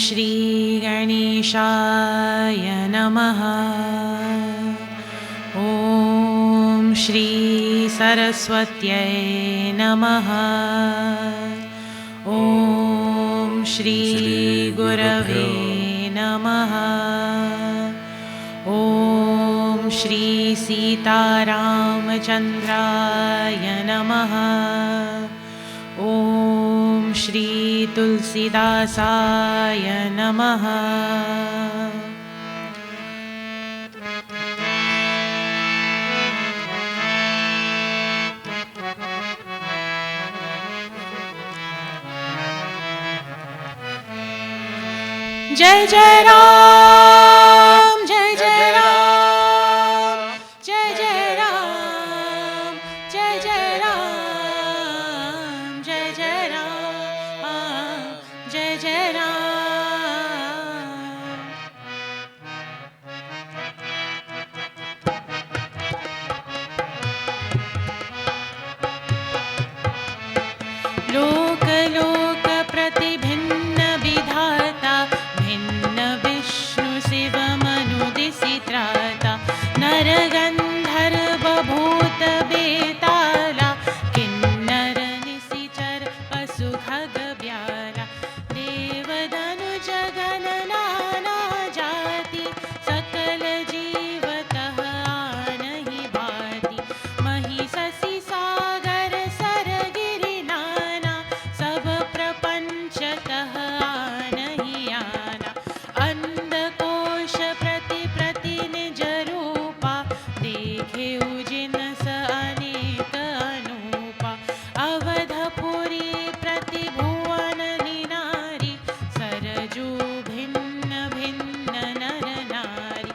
श्री गणेशाय नमः। ॐ श्री सरस्वत्यै नमः। ॐ श्री गुरवे नमः। ॐ श्री सीतारामचन्द्राय नमः। ॐ श्री तुलसीदासाय नमः। जय जय राम, जय जय राम, जय जय राम, जय जय राम, जय जय राम, जय जय राम। लोक लोक प्रति भिन्न विधाता, भिन्न विष्णु शिव मनुदिसित्राता, नर गंधर्व भूत बेताला, किन्नर निशिचर पशु खग ब्याला, देव धनुज गण नाना जाति, सकल जीवतः आनहि भाति, महिषी सागर सर गिरि नाना, सब प्रपंचतः आनहि आना, अंधकोश प्रति प्रति निज रूपा, देखे उजिनस अनेक अनूपा, अवधपुरी प्रति भुवन निनारी, सरजू भिन्न भिन्न नर नारी,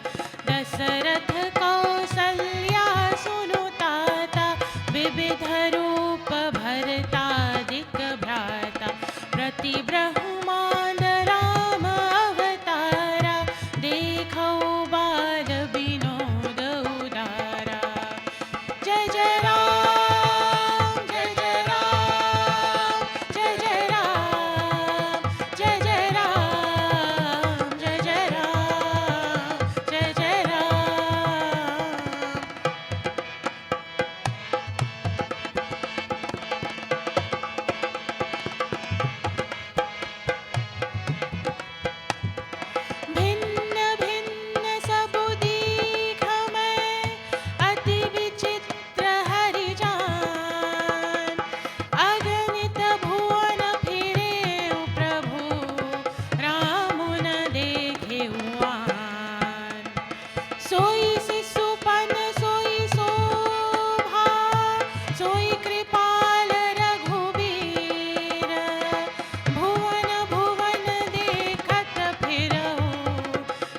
दशरथ कौसल्या सुनुताता, विविध रूप भरतादिक भ्राता, प्रति ब्रह्मांड राम अवतारा, देखो बाल विनोद उदारा। जय जय राम, जय जय राम, जय जय राम, जय जय राम, जय जय राम, जय जय राम। भिन्न भिन्न सबु दीख मैं, अति विचित्र हरि जान, अगणित भुवन फिरेउ प्रभु, राम न देखेउ आन। सोई शिशुपन सोई शोभा, सोई कृपाल रघुबीर, भुवन भुवन देखत फिरहु,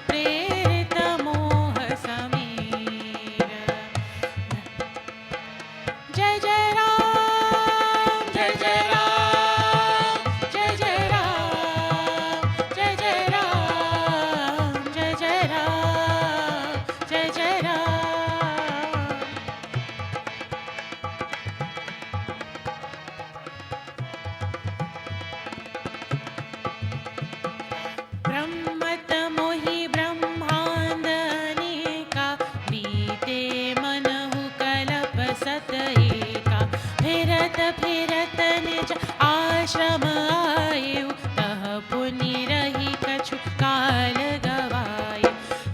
प्रेरित मोह समीर। जय जय राम, जय जय राम, जय जय राम, जय जय राम, जय जय राम, जय जय राम। ब्रह्मत मोहि ब्रह्मांड अनेका, बीते मनहु कल्प सत एका, फिरत फिरत निज आश्रम आयु, तह पुनि रही कछु काल गवायु,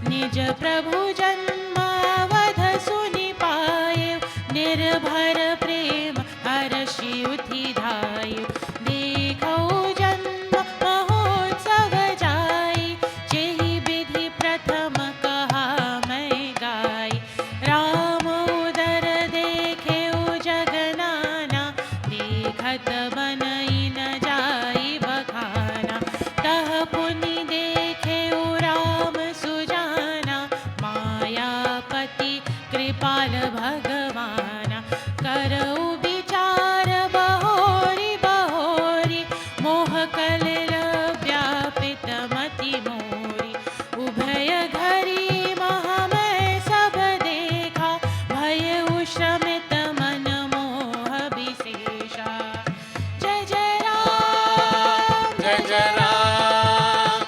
निज प्रभु जन्म अवध सुनि पायु, निर्भर प्रेम हर्षि उठि धायु, देखौ जन्म महोत्सव जाई, जेहि विधि प्रथम कहा मैं गाई, राम उदर देखेउ जग नाना, देखत बनई न जाई बखाना, तह पुनि देखेउ राम सुजाना, मायापति कृपाल भगवाना, करऊ विचार बहोरी बहोरी, मोह कलिल व्यापित मति मोरी, उभय घरी महामय सब देखा, भयउ श्रमित मन मोह विशेषा। जय जय राम, जय जय राम,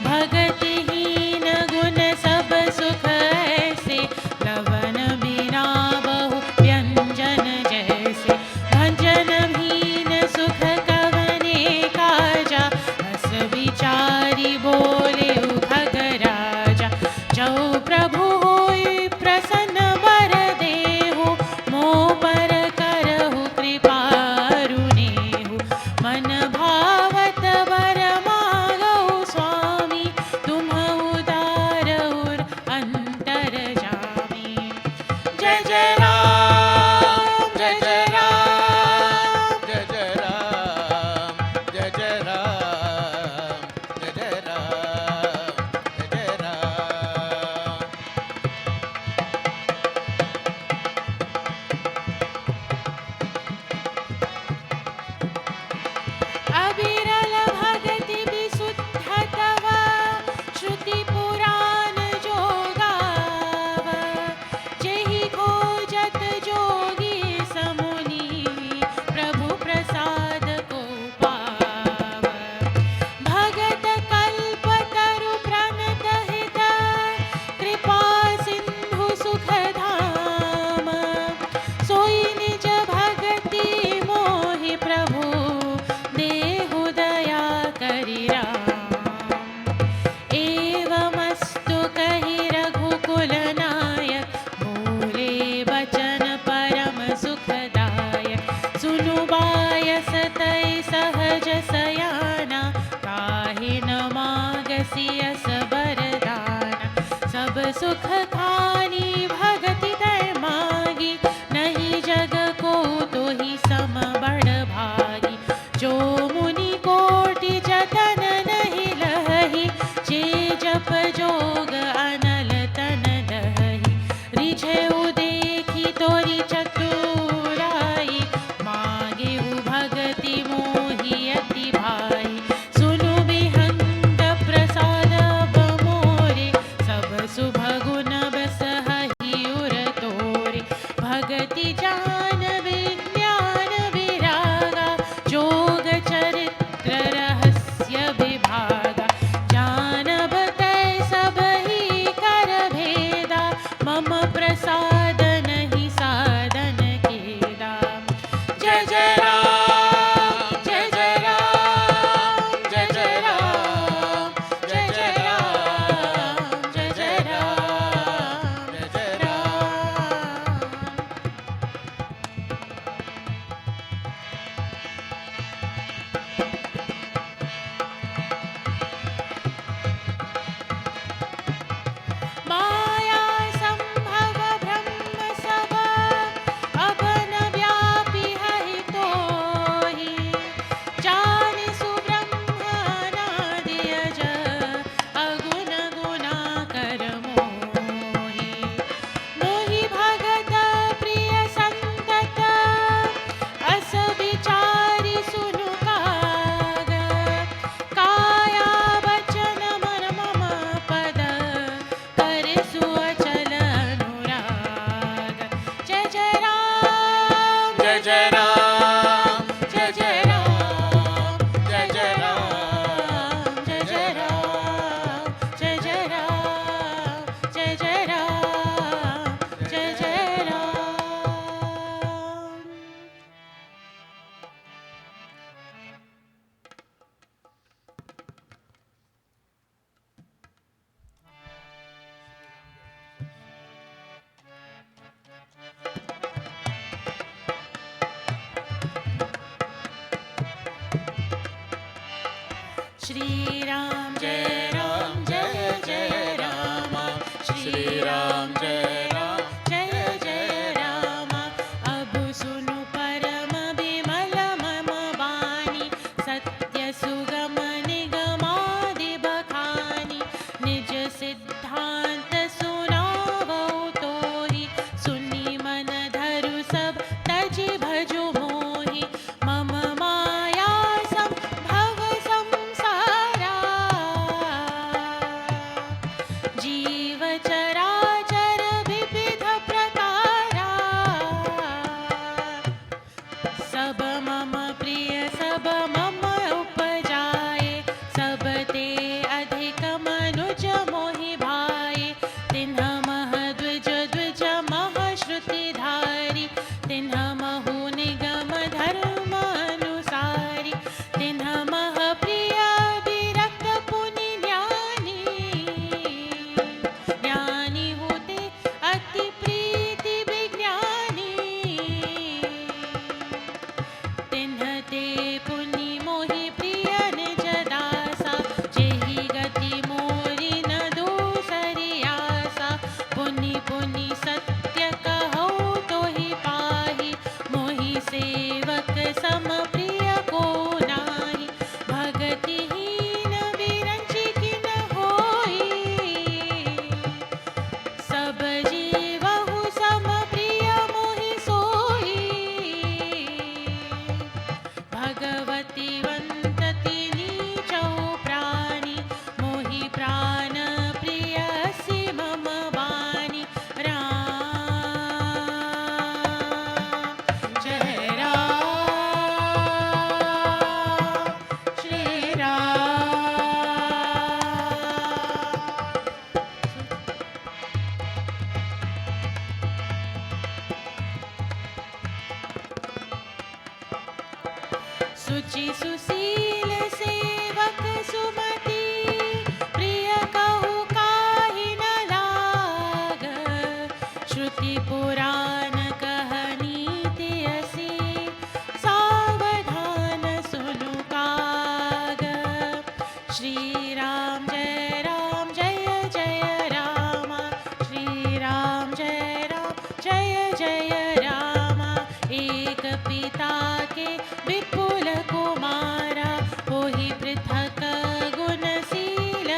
भगतिहीन गुण सब सुख ऐसे, लवन बिना बहु व्यंजन जैसे। भंजन भीन सुख कवने काजा, हस विचारी बोले उखग राजा। जो प्रभु होई प्रसन्न वर देहु, मोह पर करहु कृपा रुनेहु। मन भावत वर मांगहु स्वामी, तुम उदार उर अंतर जामी। जय जय राम जय जय राम जय जय राम जय जय राम जय जय राम जय जय राम। अविरल भगति विशुद्ध तव, श्रुति पुराण जो गाव। जेहि खोजत जोगी समुनि, प्रभु प्रसाद को पाव। भगत कल्प तरु प्रणत हित, कृपा सिंधु सुख धाम। सोई निज भगति मोहि प्रभु, देहु दया करि राम। एवमस्तु कहि रघुकुल नायक, बोले बचन परम सुखदायक। सुनु बायस तै सहज सयाना, काहे न मागसि यस बरदाना। सब सुख खानी भगति तै मागी, नहीं जग को तोहि सम बड़ भागी। जो मुनि कोटि जतन नहीं लही, जे जप जोग अनल तन दही। रिझेउ देखी तोरी चतुराई, मांगेउ भगति मोहि अति भाई। सुनु बिहंग प्रसाद अब मोरे, सब शुभ गुण बसहि उर तोरे। भगति जान विज्ञान विरागा, जोग चरित्र रहस्य विभागा। जानब तै सब ही कर भेदा, मम प्रसाद नहीं साधन केदा। जय जय राम जय जय राम जय जय राम जय जय राम जय जय राम जय जय राम। माया संभव ब्रह्म सब, अब न व्यापी है तोहि। जानि सुब्रह्म अनादि अज, अगुण गुणाकर मोहि। मोहि भगत प्रिय संतत, अस विचारि सुनु काग। काया वचन मन मम पद, करे सुअचल अनुराग। जय जय राम जय जय राम जय जय राम जय जय राम जय जय राम जय जय राम जय जय राम जय जय राम। श्री राम जय जय राम, श्री राम जय जय राम। अब सुनु परम विमल मम वाणी, सत्य सुगम निगमादि बखानी। निज सिद्धांत सुनावो तोहि, सुनि मन धरु सब तजि भजु मोहि। मम माया संभव संसारा, सुचि सुशील सेवक सुमति प्रिय कहु काहि न लाग श्रुति पुराण कहनीति असी सावधान सुनु काग श्री राम जय जय राम श्री राम जय जय राम एक पिता के विपुल कुमारा कोहि पृथक गुणशील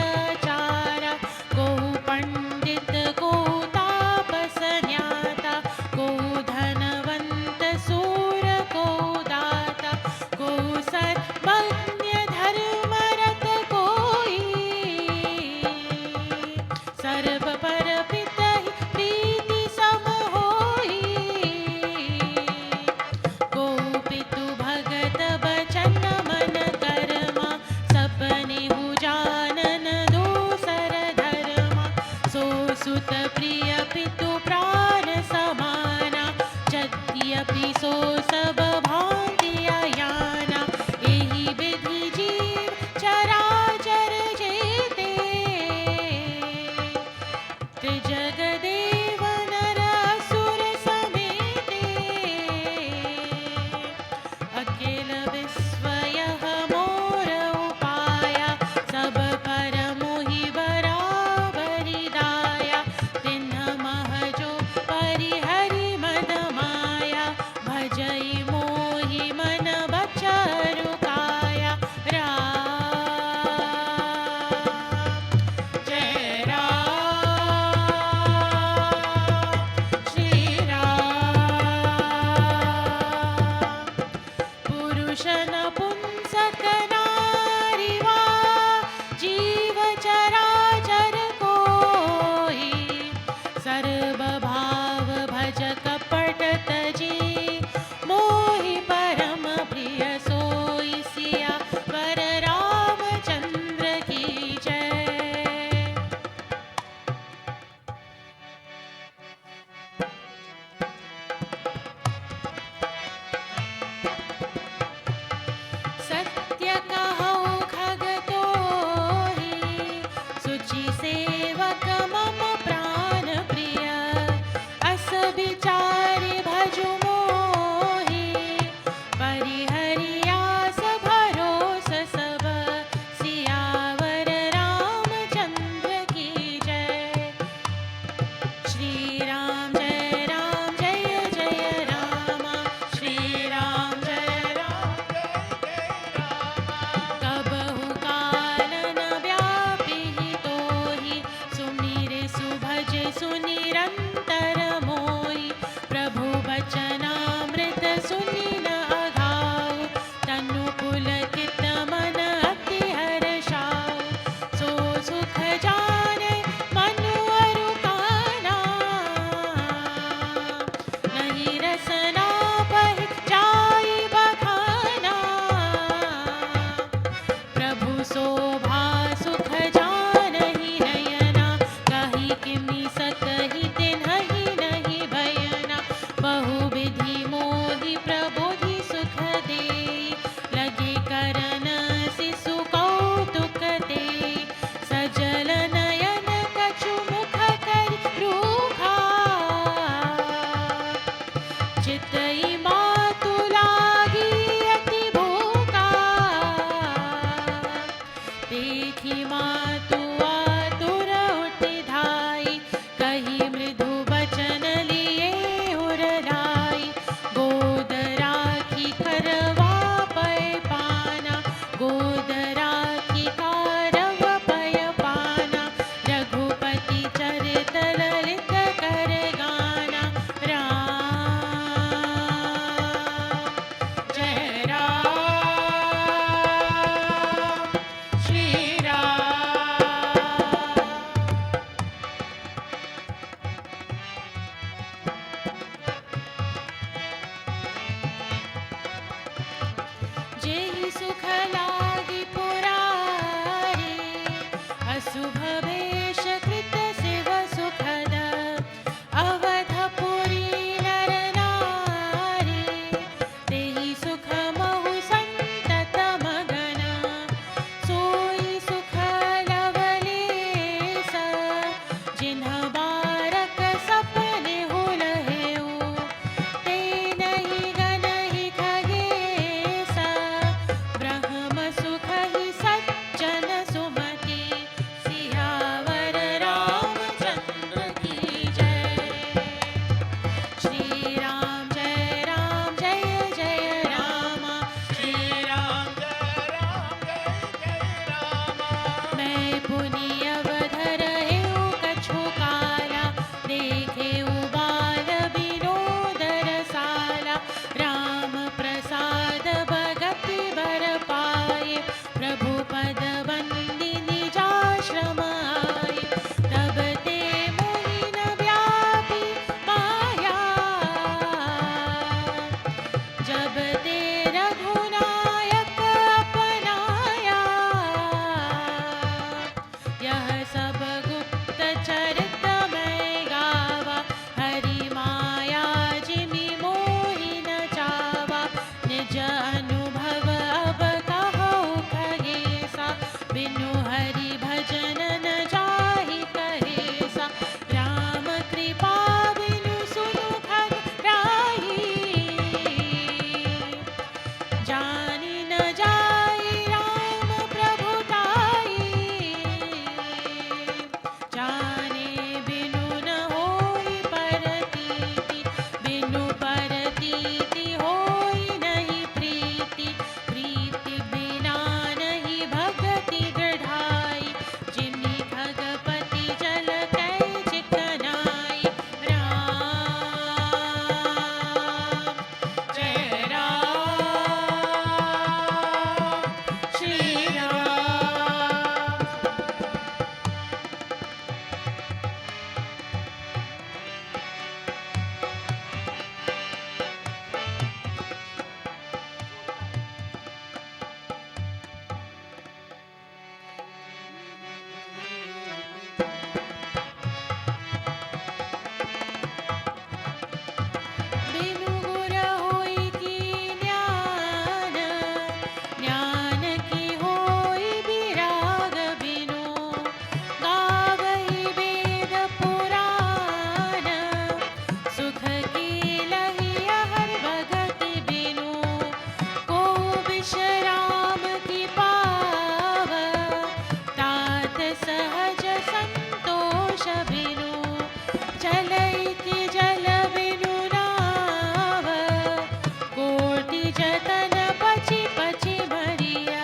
चारा कोहु पंडित कोहु तापस न्याता कोहु धनवंत सूर कोहु दाता कोहु सर्वज्ञ धर्मरत कोई सर्व पर पितहि प्रीति सम होई कोहु पितु भगत बचन मन कर्मा सपने हु जानन दोसर धर्मा सो सुत प्रिय पितु प्राण समाना यद्यपि सो सब भांति अयाना एहि विधि जीव चराचर जेते त्रिजगदेव नर असुर समेते अखिल विश्व यह मोर उपाया सब पर मोहि बराबरि दाया तिन्ह मह जो परिहरि मद माया भजई मोहि मन बचरु काया राम जय राम श्री राम पुरुष नपुंसक नारी वा जीव चराचर कोई सर्व भाव भज कपट तजी मोहि परम प्रिय सोई सिया वर रामचंद्र की जय सत्य कहौ खग तोहि सुचि सेवक मम प्राण प्रिय अस विचारि भजु मोहि परिहरियास भरोस सब सियावर रामचंद्र की जय श्री राम जय जय राम श्री राम जय कबहु काल न व्यापी तोहि सुमिरे सुभज सुनिरंतर मोहि प्रभु बचनामृत सुनि न अघाउ तनु पुलकित मन अति हर्षाउ सो सुख जाने मनु अरु काना नहीं रसना पहि जाई बखाना प्रभु शोभा सुख जानहि नयना कहि किमि सकहि तिन्हि नहीं भयना बहु विधि मोहि प्रबोधि सुख दे लगे करन शिशु कौतुक ते सजल नयन कछु मुख करि रूखा चितई मातु लागी अति भूखा देखी मातु आतुर उठि धाई कही मृदु बचन लिए उर लाई गोद राखी करवा पय पाना गोद राखी कारव पय पाना रघुपति चरित ललित कर गाना राम जय राम श्री राम जेहि सुख लागी पुरारी अशुभ वेश कृत शिव सुखद अवधपुरी नर नारी तेहि सुख महु संत यह सब गुप्त चरित मैं गावा, हरि माया जिमि मोहि न चावा। निज अनुभव अब कहूँ खगेसा, बिनु हरि भजन न जाहि कहेसा। राम कृपा बिनु सुनु खग राही, जानि न जाई राम प्रभुताई। जाने बिनु न होई परतीति, बिनु परतीति होई नहीं प्रीति। प्रीति बिना नहीं भगति दृढ़ाई, जिमि खगपति जल कै चिकनाई। राम जय राम श्री राम। बिनु गुर होई की ज्ञान, ज्ञान की होई विराग। बिनु गावई वेद पुराण, सुख की लही हर भगति। बिनु को विश्राम की पाव, तात सहज संतोष। बिनु चलई की जल बिनु नाव, कोटि जतन पछि पछि भरिया।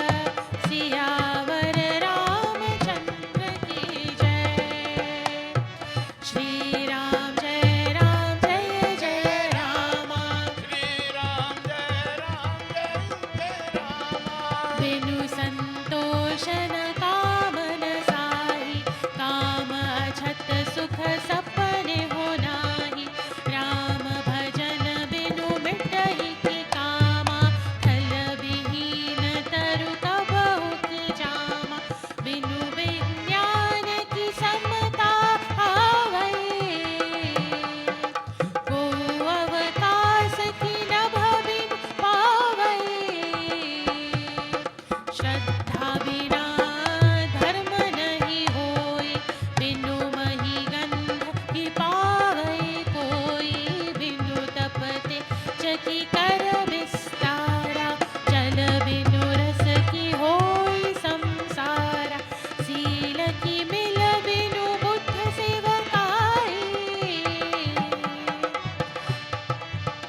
सियावर रामचंद्र की जय। श्री राम जय जय राम। श्री राम जय राम। बिनु संतोष न कामन साही, काम अछत सुख सपने हो नाही। राम भजन बिनु मिटहि की कामा, फल विहीन तरु कबहु की जामा। बिनु विज्ञान की समता आवै, को अवकाश की नभ बिनु पावै। श्रद्धा बिना धर्म नहीं होई, बिनु मही गंध की पावै कोई। बिनु तपते चकी कर विस्तारा, जल बिनु रस की होई संसारा। सील की मिल बिनु बुद्ध सेवकाई,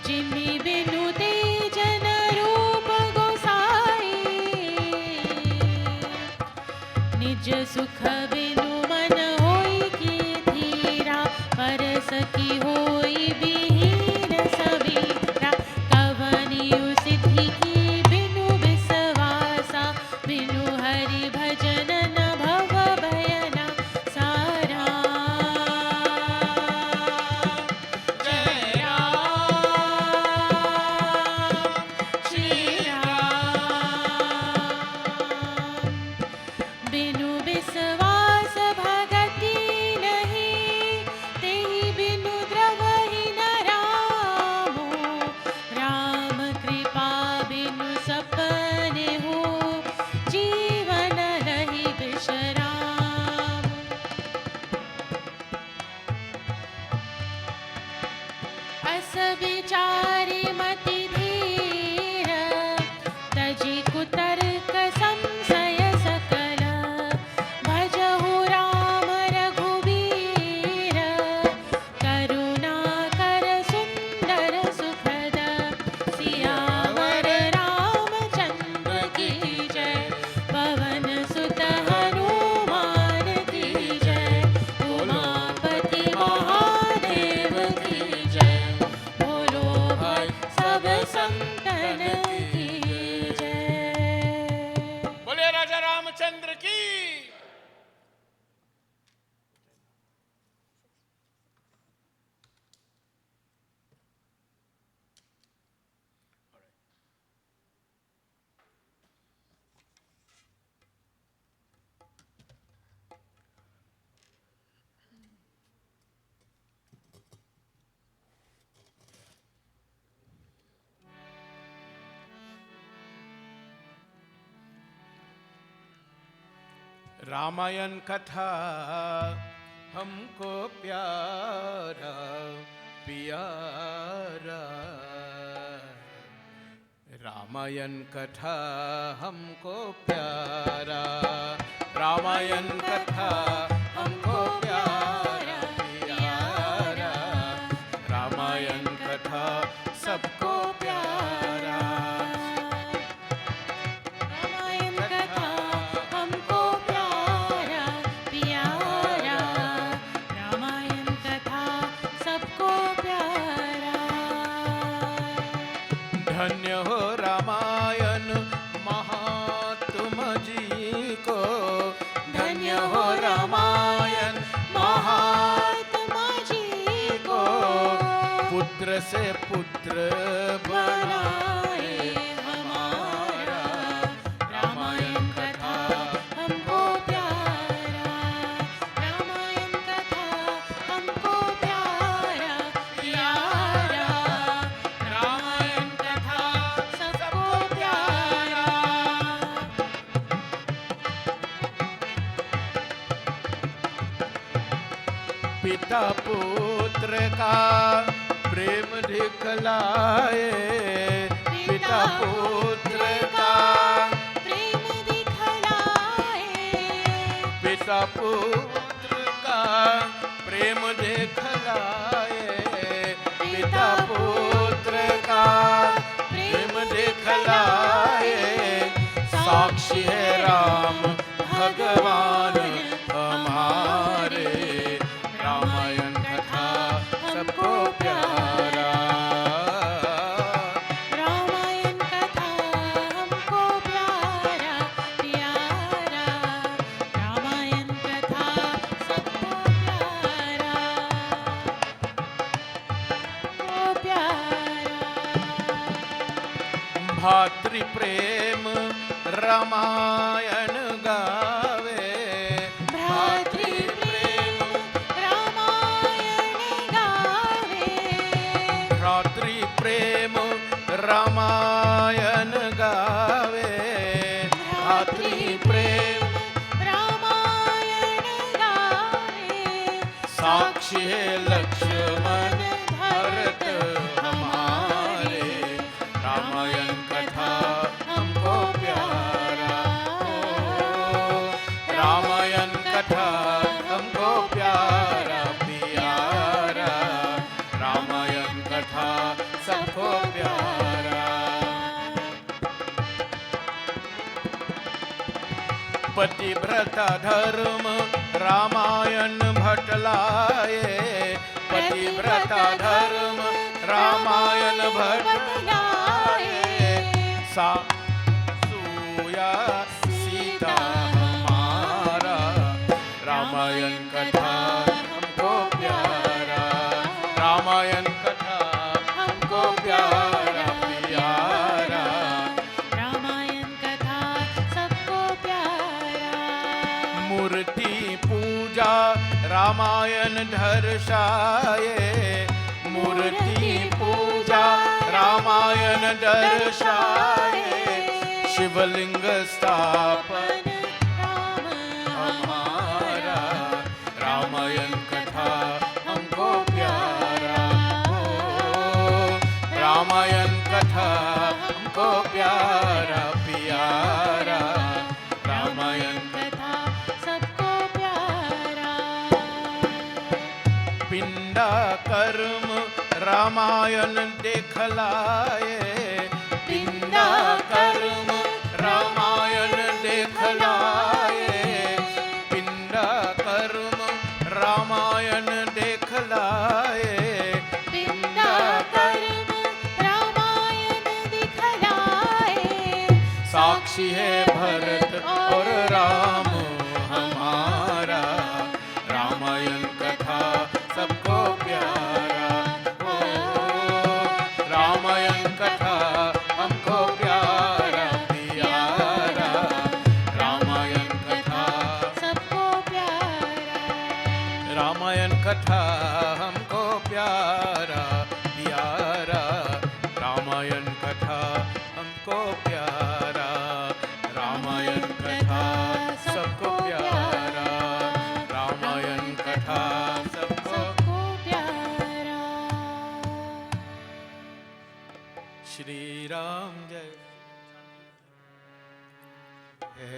जिमि बिनु तेजन रूप गोसाई। निज सुख बिनु मन होई की धीरा, परस की होई विहीन सबीरा। कवनियु सिद्धि की बिनु विश्वासा, बिनु हरि भजन न भव भयना। सारा जय राम श्री राम। बिनु विश्वास भगति नहीं, तेहि बिनु द्रवहि न रामो। राम कृपा बिनु सपने हो, जीवन लहि विश्राम। अस विचारि मति धीर, तजि कुतर्क संशय सकल। भजहु राम रघुवीर, करुणा कर सुंदर सुखद। सियावर रामचंद्र की जय, पवन सुत हनुमान की जय। उमापति महादेव की जय, बोलो भाई सब रामायण कथा हमको प्यारा प्यारा, रामायण कथा हमको प्यारा, रामायण कथा हमको प्यारा प्यारा, रामायण कथा सबको प्यारा। रामायण कथा हमको प्यारा प्यारा, रामायण कथा सबको प्यारा। धन्य हो रामायण महात्मा जी को, धन्य हो रामायण महात्मा जी को, पुत्र से पुत्र बनाए हमारा, रामायण कथा हमको प्यारा, रामायण कथा हमको प्यारा प्यारा, रामायण कथा सबको प्यारा। पिता पुत्र का प्रेम दिखलाए, पिता पुत्र का प्रेम दिखलाए, पिता पुत्र का प्रेम दिखलाए, पिता पुत्र का प्रेम दिखलाए, साक्षी है राम भगवान हमारे, रामायण कथा सबको प्यारा, रामायण कथा हमको प्यारा प्यारा, रामायण कथा सबको प्यारा प्यारा। भातृ प्रेम रामायण गावे, भ्रातृ प्रेम रामायण गावे, भ्रातृ प्रेम रामायण गावे, भ्रातृ प्रेम रामायण गावे, साक्षी है लक्ष्मण भरत हमारे, रामायण कथा हमको प्यारा, रामायण कथा हमको प्यारा प्यारा, रामायण कथा सबको प्यारा। पतिव्रता धर्म रामायण भटलाए, पतिव्रता धर्म रामायण भटलाए, सूया सीता हमारा, रामायण कथा हमको प्यारा, रामायण कथा हमको प्यारा प्यारा, रामायण कथा सबको प्यारा। मूर्ति पूजा रामायण दर्शाए, मूर्ति पूजा रामायण दर्शाए, शिवलिंग स्थापन राम हमारा, रामायण कथा हमको प्यारा, रामायण कथा हमको प्यारा प्यारा, रामायण कथा सबको प्यारा। पिंडा कर्म रामायण देखलाए, पिंडा कर्म रामायण देखलाए, पिंडा कर्म रामायण देखलाए, पिंडा कर्म रामायण दिखलाए, साक्षी है भरत और राम हमारा, रामायण कथा सबको प्यारा, रामायण कथा हमको प्यारा प्यारा, रामायण कथा सबको प्यारा, रामायण कथा हमको प्यारा प्यारा, रामायण कथा हमको प्यारा, रामायण कथा सबको प्यारा।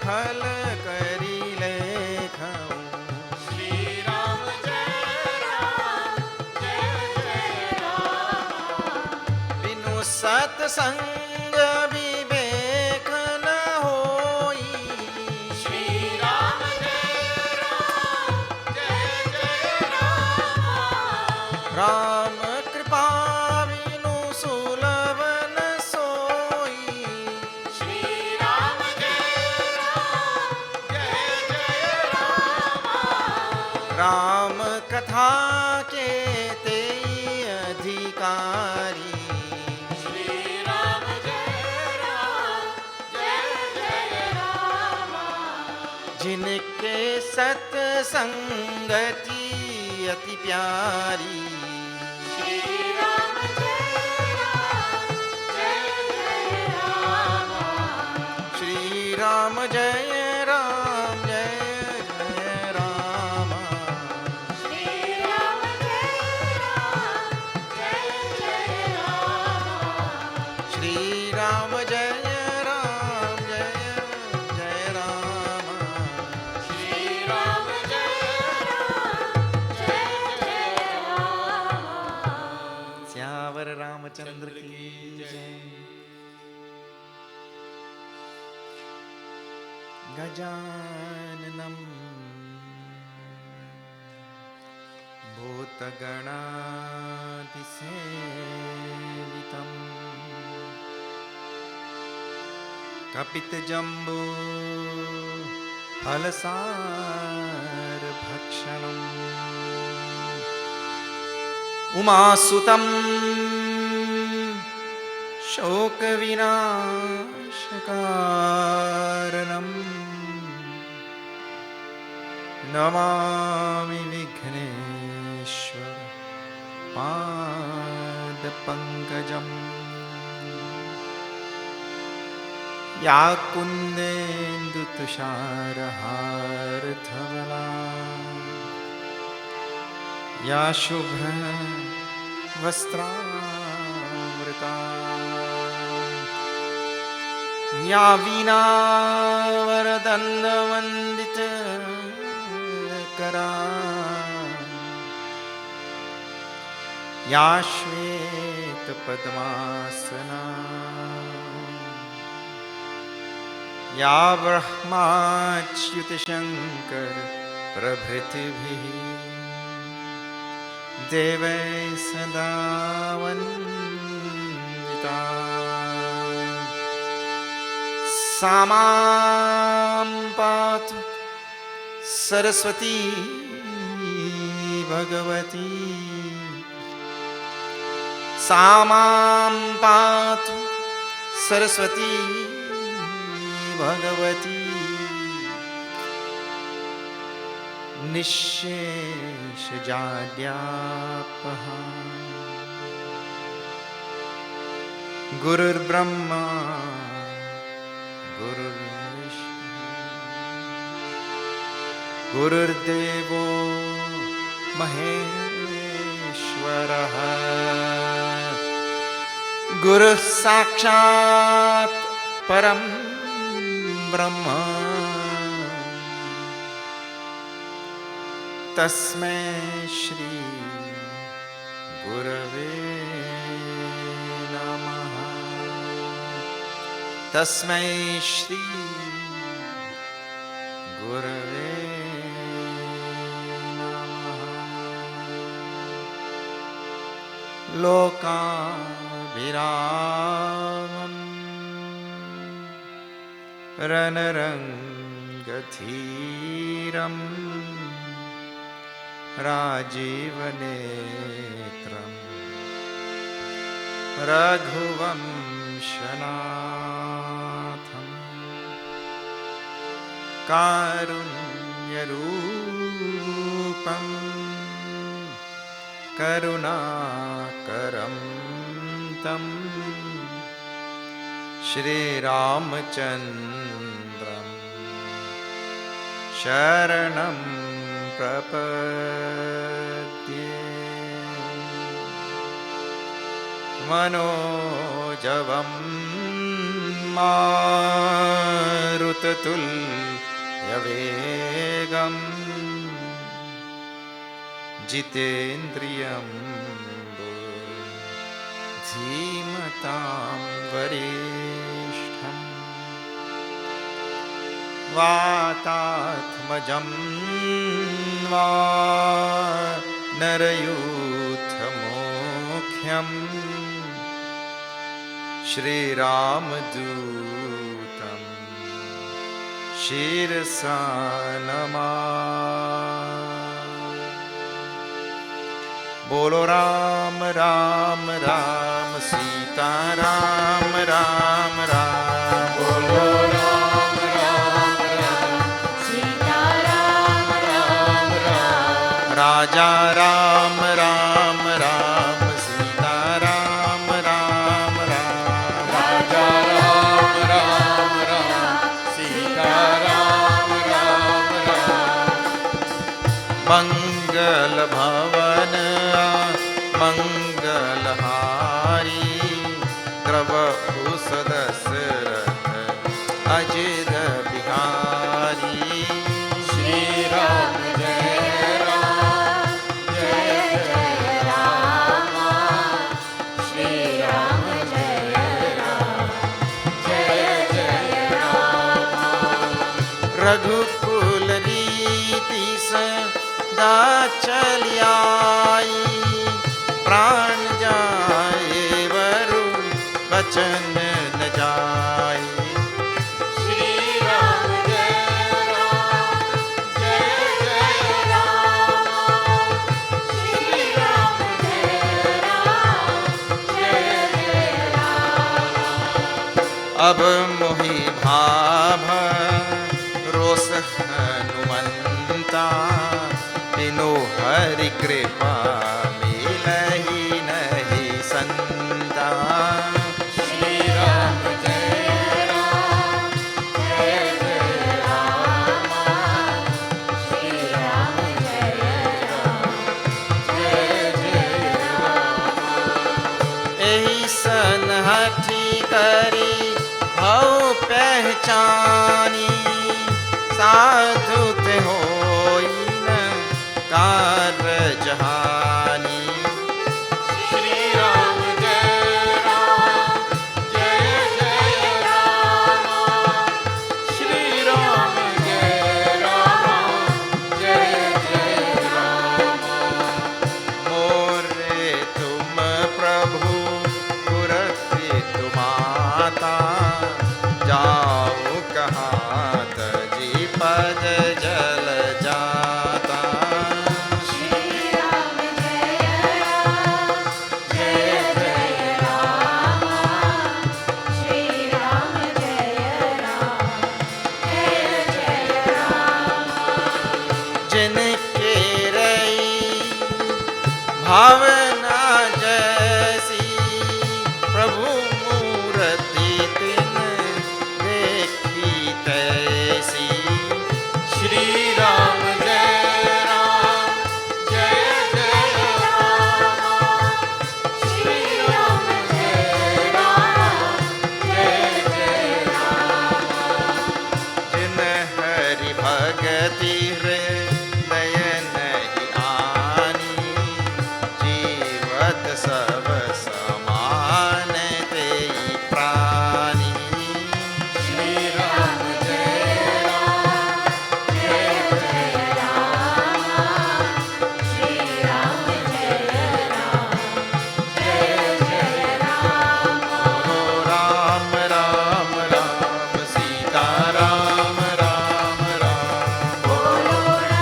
फल करी लेखऊं। श्री राम जय राम जय जय राम। बिनु सत्संग विवेक न होई। श्री राम जय राम जय जय राम। राम कृपा बिनु सुलभ न सोई। श्री राम जय राम जय जय राम। राम कथा के तेई अधिकारी। श्री राम जय राम। जिनके सत्संगति अति प्यारी। श्री राम जय राम। श्री राम जय राम जय जय राम। श्री राम जय राम। श्री राम जय राम जय जय राम। श्री राम जय राम। श्यावर रामचंद्र की जय। गजाननं भूतगणातिसेवितम् कपितजम्बो फलसारभक्षणम् उमासुतं शोकविनाशकारणम् नमामि विघ्नेश्वर पादपङ्कजम्। या कुन्देन्दुतुषारहारधवला या शुभ्रवस्त्रावृता या वीणावरदण्डवन्दितकरा या श्वेतपद्मासना या ब्रह्माच्युतशङ्कर प्रभृतिभिः देवैः सदा वन्दिता। सा मां पातु सरस्वती भगवती। सा मां पातु सरस्वती भगवती। निःशेषजाड्यापहा गुरुर्ब्रह्मा गुरुर्विष्णु गुरुर्देवो महेश्वरः गुरुः साक्षात् परं ब्रह्म। तस्मै श्री गुरवे नमः। तस्मै श्री गुरवे नमः। लोकाभिरामम् रणरङ्गधीरम् राजीवनेत्रम् रघुवंशनाथम् कारुण्यरूपं करुणाकरं तं श्रीरामचन्द्रं शरणं प्रपद्ये। मनोजवं मारुततुल्यवेगम् जितेन्द्रियं धीमतां वरिष्ठम् वातात्मजं वानरयूथमुख्यम् श्रीरामदूतं शिरसा नमामि। बोलो राम राम राम सीता राम राम राम। बोलो राम राम राम सीता राम राम राम। राजा राम राम राम सीता राम राम राम। राजा राम राम राम सीता राम राम राम। मंगल भवन मंगलहारी द्रवहु सदशरथ अजिर बिहारी। श्री राम जय राम जय जय राम। श्री राम जय राम जय जय राम। रघुकुल रीति सदा चलियाई प्राण जाए वरु वचन न जाए। श्री राम जय राम जय जय राम। श्री राम जय राम जय जय राम। अब मोहि भाभ रोष हनुमंता बिनु हरि कृपा मिलहि नहीं संता। श्री राम जय राम जय जय राम। श्री राम जय राम जय जय राम। एहि सन हठी करी भव पहचानी साधु ते होई न कारजहानी। श्री राम जय राम जय जय राम। श्री राम जय राम जय जय राम। मोरे तुम प्रभु पुरति तुमाता जाओ कहाँ तजी पद जल जाता। श्री राम जय राम जय जय राम। श्री राम जय राम जय जय राम। जिनके रई भावना जैसी प्रभु मूर्ति तिन देखी तैसी। श्री राम जय राम जय जय राम। श्री राम जय राम जय जय राम। जिन हरि भगति हृदय नहीं आनी जीवत सब समान तेई प्राणी। श्री राम जय राम जय जय राम। श्री राम जय राम जय जय राम। बोलो राम राम राम सीता राम राम राम। बोलो राम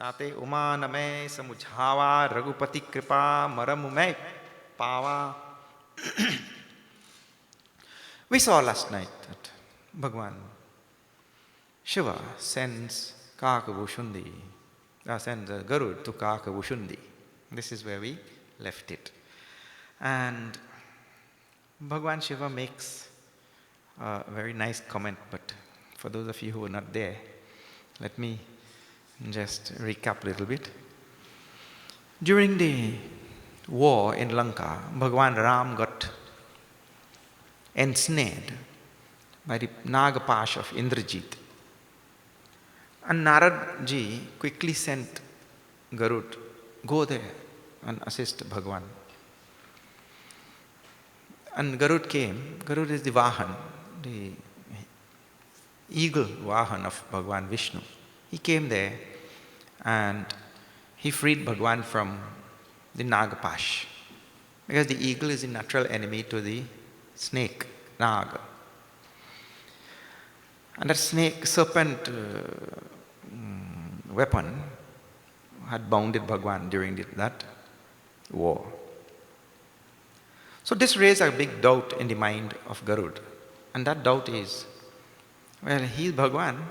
ताते उमा नमय समुझावा रघुपति कृपा मरम मैं पावा. We saw last night that Bhagwan Shiva sends Kakabhushundi, sends Garud to Kakabhushundi. This is where we left it. And Bhagwan Shiva makes a very nice comment, but for those of you who were not there, let me just recap a little bit. During the war in Lanka, Bhagwan Ram got ensnared by the Nagapash of Indrajit. And Narad ji quickly sent Garud, go there and assist Bhagwan. And Garud came. Garud is the Vahan, the eagle Vahan of Bhagwan Vishnu. He came there and he freed Bhagwan from the Nagapash. Because the eagle is a natural enemy to the snake, Naga. And that snake, serpent weapon had bounded Bhagwan during that war. So this raised a big doubt in the mind of Garud. And that doubt is, well, he is Bhagwan,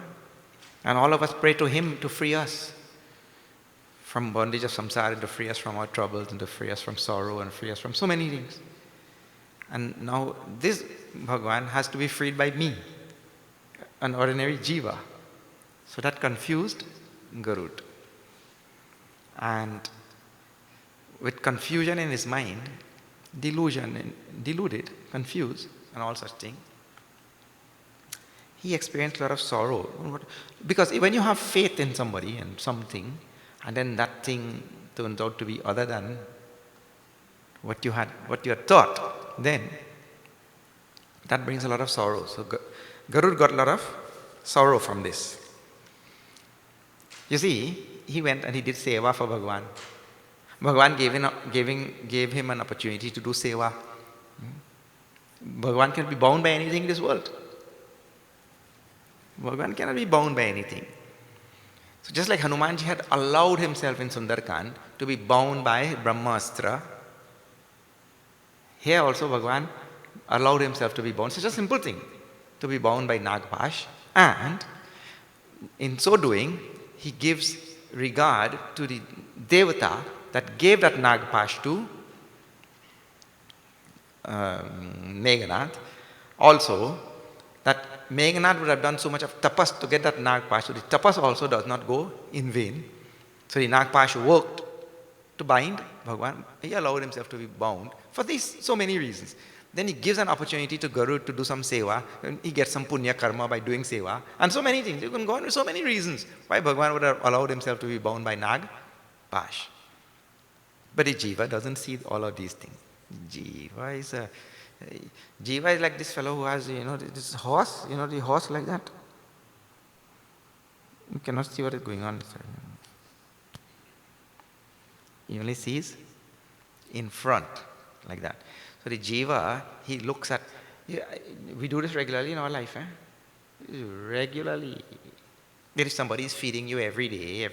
and all of us pray to him to free us from bondage of samsara, to free us from our troubles, and to free us from sorrow, and free us from so many things. And now this Bhagwan has to be freed by me, an ordinary jiva. So that confused Garud. And with confusion in his mind, deluded, confused, and all such things, he experienced a lot of sorrow. Because when you have faith in somebody and something, and then that thing turns out to be other than what you had thought, then that brings a lot of sorrow. So Garud got a lot of sorrow from this. You see, he went and he did seva for Bhagwan. Bhagwan gave him an opportunity to do seva. Bhagwan can be bound by anything in this world. Bhagwan cannot be bound by anything. So just like Hanumanji had allowed himself in Sundarkand to be bound by Brahmastra, here also Bhagwan allowed himself to be bound. It's such a simple thing, to be bound by Nagpash, and in so doing, he gives regard to the Devata that gave that Nagpash to Meghanath. Also, that Meghanath would have done so much of tapas to get that Nagpash, so the tapas also does not go in vain. So the Nagpash worked to bind Bhagwan. He allowed himself to be bound for these so many reasons. Then he gives an opportunity to Garud to do some seva, and he gets some punya karma by doing seva, and so many things. You can go on with so many reasons why Bhagwan would have allowed himself to be bound by Nagpash. But the jiva doesn't see all of these things. Jiva is like this fellow who has, this horse, the horse like that. You cannot see what is going on. He only sees in front, like that. So the jiva, he looks at, we do this regularly in our life, regularly. There is somebody is feeding you every day,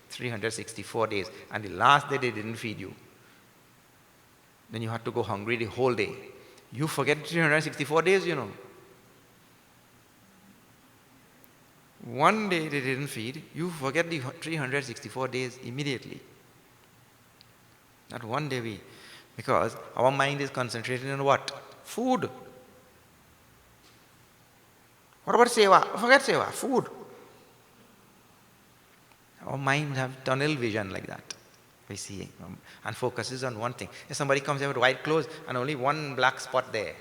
364 days, and the last day they didn't feed you. Then you had to go hungry the whole day. You forget 364 days, One day they didn't feed, you forget the 364 days immediately. Not one day because our mind is concentrated on what? Food. What about seva? Forget seva, food. Our mind have tunnel vision like that. We see and focuses on one thing. If somebody comes here with white clothes and only one black spot there,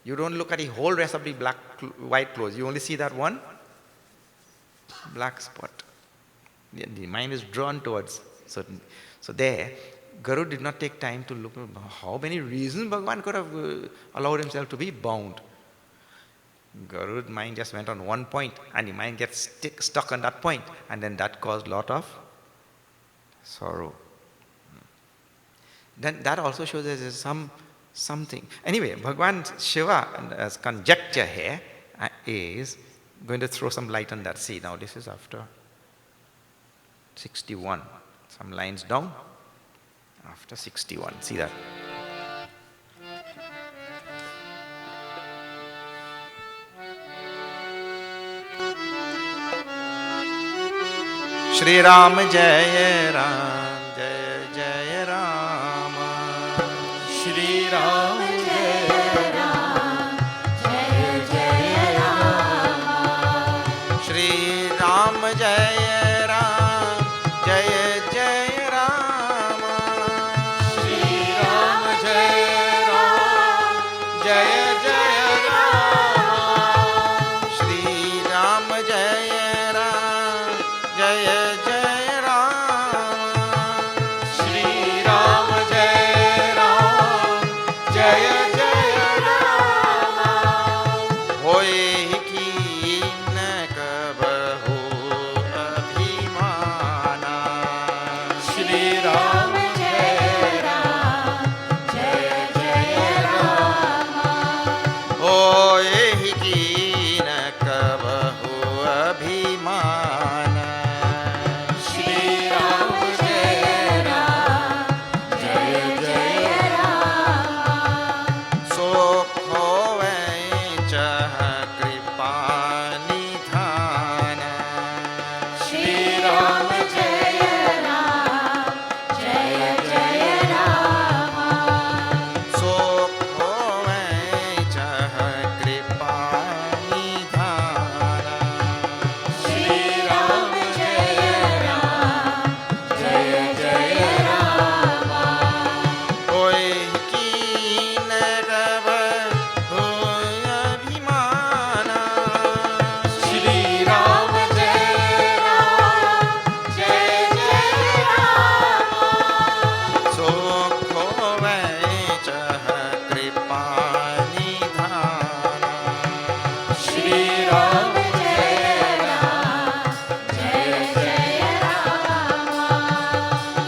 you don't look at the whole rest of the white clothes. You only see that one black spot. The mind is drawn towards certain. So there, Garud did not take time to look at how many reasons Bhagwan could have allowed himself to be bound. Garud's mind just went on one point, and the mind gets stuck on that point, and then that caused a lot of sorrow. Then that also shows there is something. Anyway, Bhagwan Shiva's conjecture here is going to throw some light on that. See, now this is after 61. Some lines down. After 61. See that. Shri Ram Jai Ram Jai Jai Ram. Shri Ram Jai Ram Jai Jai Ram. Shri Ram Jai Ram Jai Jai Ram. Shri Ram Jai Ram Jai Jai Ram. Shri Ram Jai Ram Jai Jai Ram. Shri Ram Jai Ram Jai Jai Ram. Hoye ki na kabahu abhimana. Shri Ram Jai Ram Jai Jai Ram. Hoye ki na kabahu abhimana. Shri Ram Jai Ram Jai Jai Ram. So khove chah kripa nidhana. Shri Ram Jai Ram Jai Jai Ram. So khove chah kripa nidhana. Shri Ram Jai Ram Jai Jai Ram. Hoy ki nagabahu abhimana. Shri Ram Jai Ram Jai Jai Ram. So khove chah kripa nidhana. Shri Ram Jai Ram Jai Jai Ram.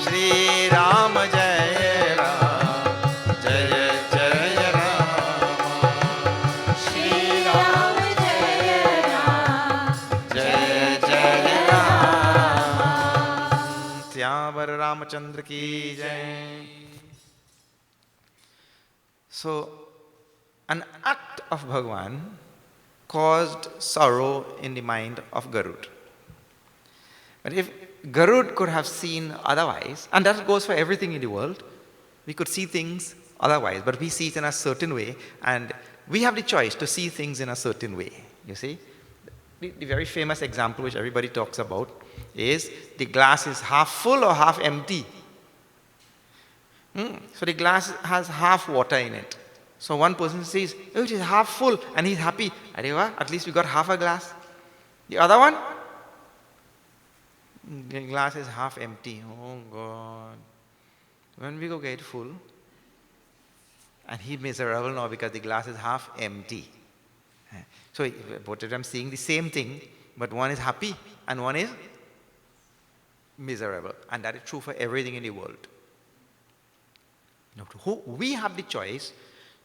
Shri Ram Jai Ram Jai Jai Ram. Shri Ram Jai Ram Jai Jai Ram. Tyavar Ramachandra ki Jai. So, an act of Bhagwan caused sorrow in the mind of Garud. But if Garud could have seen otherwise, and that goes for everything in the world, we could see things otherwise, but we see it in a certain way, and we have the choice to see things in a certain way. You see? The very famous example which everybody talks about is the glass is half full or half empty. So the glass has half water in it. So one person says, oh, it is half full, and he's happy. At least we got half a glass. The other one, the glass is half empty. Oh God. When we go get full, and he's miserable now because the glass is half empty. So both of them saying the same thing, but one is happy and one is miserable. And that is true for everything in the world. Now, we have the choice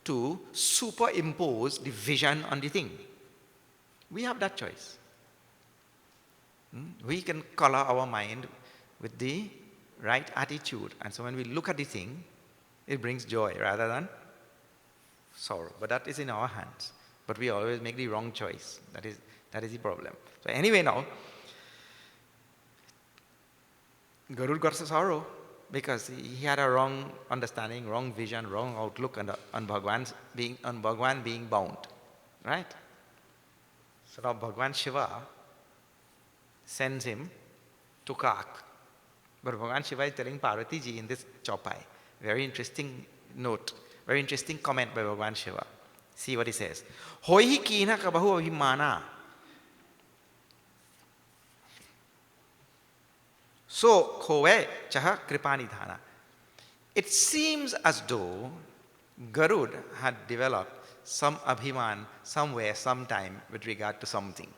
to superimpose the vision on the thing. We have that choice. We can color our mind with the right attitude. And so when we look at the thing, it brings joy rather than sorrow. But that is in our hands. But we always make the wrong choice. That is the problem. So anyway now, Garud got sorrow because he had a wrong understanding, wrong vision, wrong outlook on Bhagwan being bound. Right? So now Bhagwan Shiva sends him to Kak. But Bhagwan Shiva is telling Parvati ji in this Chaupai, very interesting note, very interesting comment by Bhagwan Shiva. See what he says. Hoihi kina kabahu abhimana. So, khove chaha kripanidhana. It seems as though Garud had developed some abhiman somewhere, sometime with regard to something.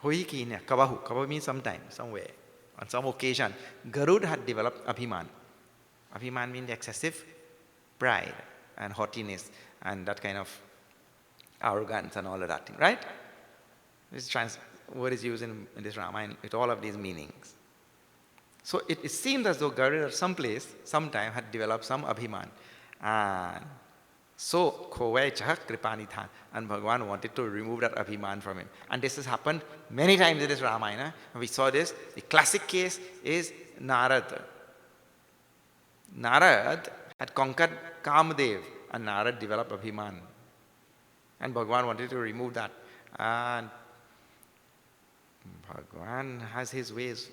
Hoihi kina kabahu. Kabahu means sometime, somewhere. On some occasion, Garud had developed abhiman. Abhiman means excessive pride and haughtiness and that kind of arrogance and all of that thing, right? word is used in this Ramayana with all of these meanings. So it seems as though Garuda at some place, sometime had developed some abhiman. And so, Khovai Chah Kripanithan. And Bhagavan wanted to remove that abhiman from him. And this has happened many times in this Ramayana. We saw this. The classic case is Narad. Narad had conquered Kamadev, and Narad developed abhiman. And Bhagavan wanted to remove that. And Bhagavan has his ways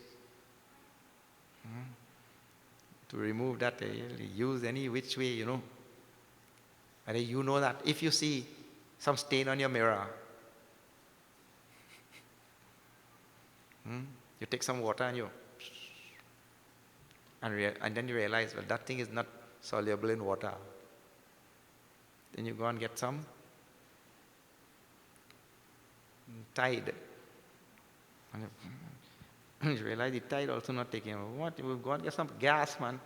to remove that. Use any which way, And you know that if you see some stain on your mirror, you take some water and then you realize, well, that thing is not soluble in water. Then you go and get some Tide. And you realize the Tide also not taking. What? You go and get some gas, man.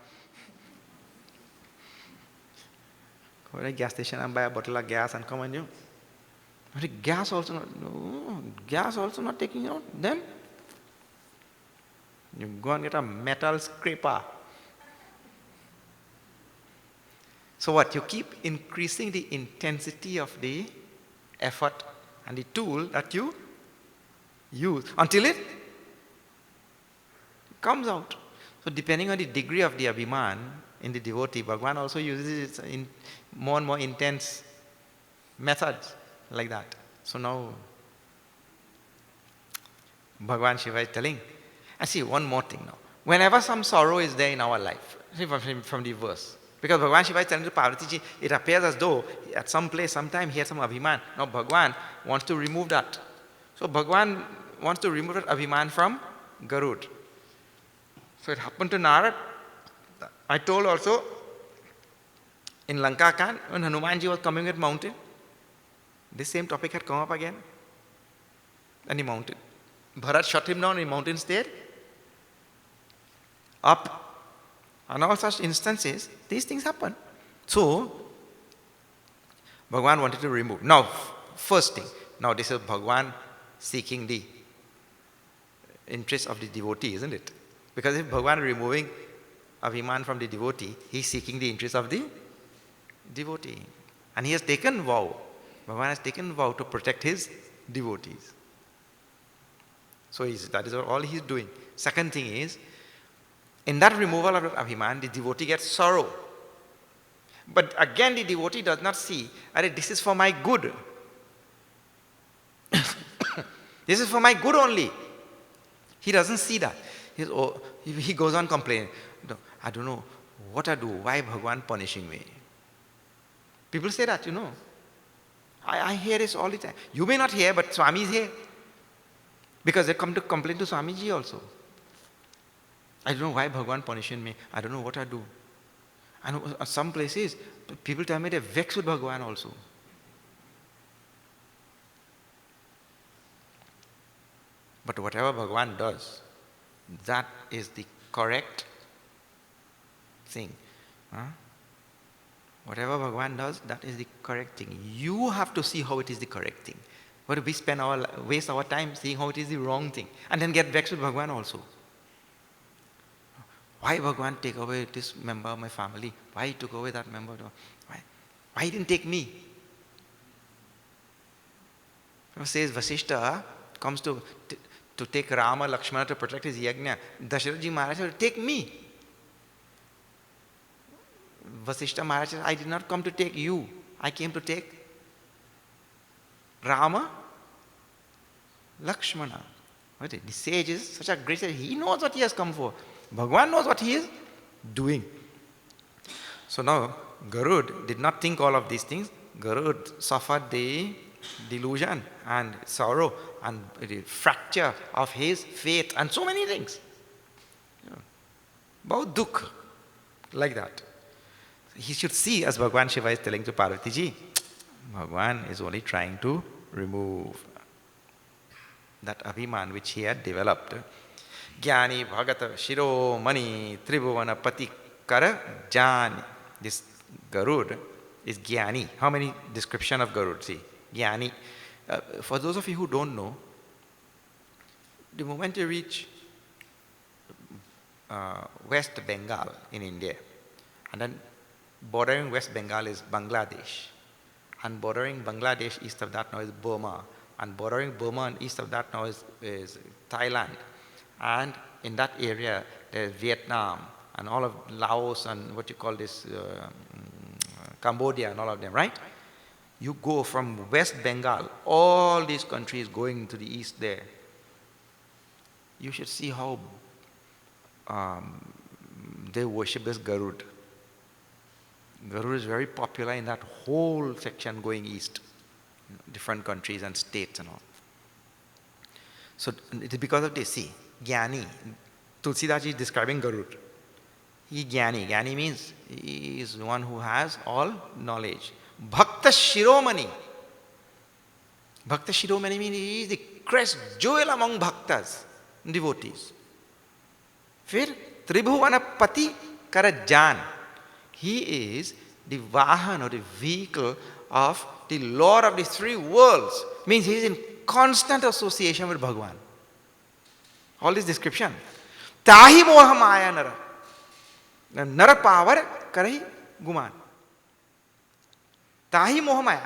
Go to a gas station and buy a bottle of gas and come on you. But gas also not taking out. Then you go and get a metal scraper. So what? You keep increasing the intensity of the effort and the tool that you use until it comes out. So depending on the degree of the abhiman in the devotee, Bhagavan also uses it in more and more intense methods like that. So now Bhagavan Shiva is telling, and see one more thing now. Whenever some sorrow is there in our life, see from the verse, because Bhagavan Shiva is telling to Parvati, it appears as though at some place, sometime he had some abhiman. Now Bhagavan wants to remove that. So Bhagavan wants to remove that abhiman from Garud. So it happened to Narad. I told also in Lanka Khan, when Hanumanji was coming with mountain, this same topic had come up again. And the mountain. Bharat shot him down, the mountain stayed up. And all such instances, these things happen. So, Bhagavan wanted to remove. Now, first thing, now this is Bhagavan seeking the interest of the devotee, isn't it? Because if Bhagavan is removing abhiman from the devotee, he is seeking the interest of the devotee. And he has taken vow. Bhagavan has taken vow to protect his devotees. So that is all he is doing. Second thing is, in that removal of abhiman, the devotee gets sorrow. But again, the devotee does not see, this is for my good. This is for my good only. He doesn't see that. He goes on complaining. I don't know what I do. Why Bhagavan punishing me? People say that, I hear this all the time. You may not hear, but Swami is here. Because they come to complain to Swamiji also. I don't know why Bhagavan punishing me. I don't know what I do. And some places, people tell me they're vexed with Bhagavan also. But whatever Bhagavan does, that is the correct thing. Whatever Bhagavan does, that is the correct thing. You have to see how it is the correct thing. But we waste our time seeing how it is the wrong thing. And then get vexed with Bhagavan also. Why Bhagavan take away this member of my family? Why he took away that member? Why he didn't take me? It says Vasishta comes to take Rama, Lakshmana to protect his Yajna. Dasharatha Maharaj said, take me. Vasishta Maharaj said, I did not come to take you. I came to take Rama, Lakshmana. The sage is such a great sage. He knows what he has come for. Bhagavan knows what he is doing. So now, Garud did not think all of these things. Garud suffered the delusion and sorrow and the fracture of his faith and so many things. Bahut dukh, like that. He should see, as Bhagavan Shiva is telling to Parvati ji, Bhagavan is only trying to remove that abhiman which he had developed. Jnani Bhagata Shiro Mani Tribhuvana Pati Kara Jani. This Garud is Jnani. How many description of Garud? See, Jnani. For those of you who don't know, The moment you reach West Bengal in India, and then bordering West Bengal is Bangladesh, and bordering Bangladesh east of that now is Burma, and bordering Burma and east of that now is Thailand, and in that area there's Vietnam and all of Laos and what you call this Cambodia and all of them, right? You go from West Bengal, all these countries going to the east there. You should see how they worship this Garud. Garud is very popular in that whole section going east, different countries and states and all. So it is because of this. See, Jnani, Tulsidas is describing Garud. He Jnani. Jnani means he is one who has all knowledge. Bhakta Shiromani. Bhakta Shiromani means he is the crest jewel among bhaktas, devotees. Fir Tribhuvana Pati Karajan. He is the Vahan or the vehicle of the Lord of the three worlds. Means he is in constant association with Bhagavan. All this description. Tahi moha maya nara. Nara power karahi guman. Tahi moha maya.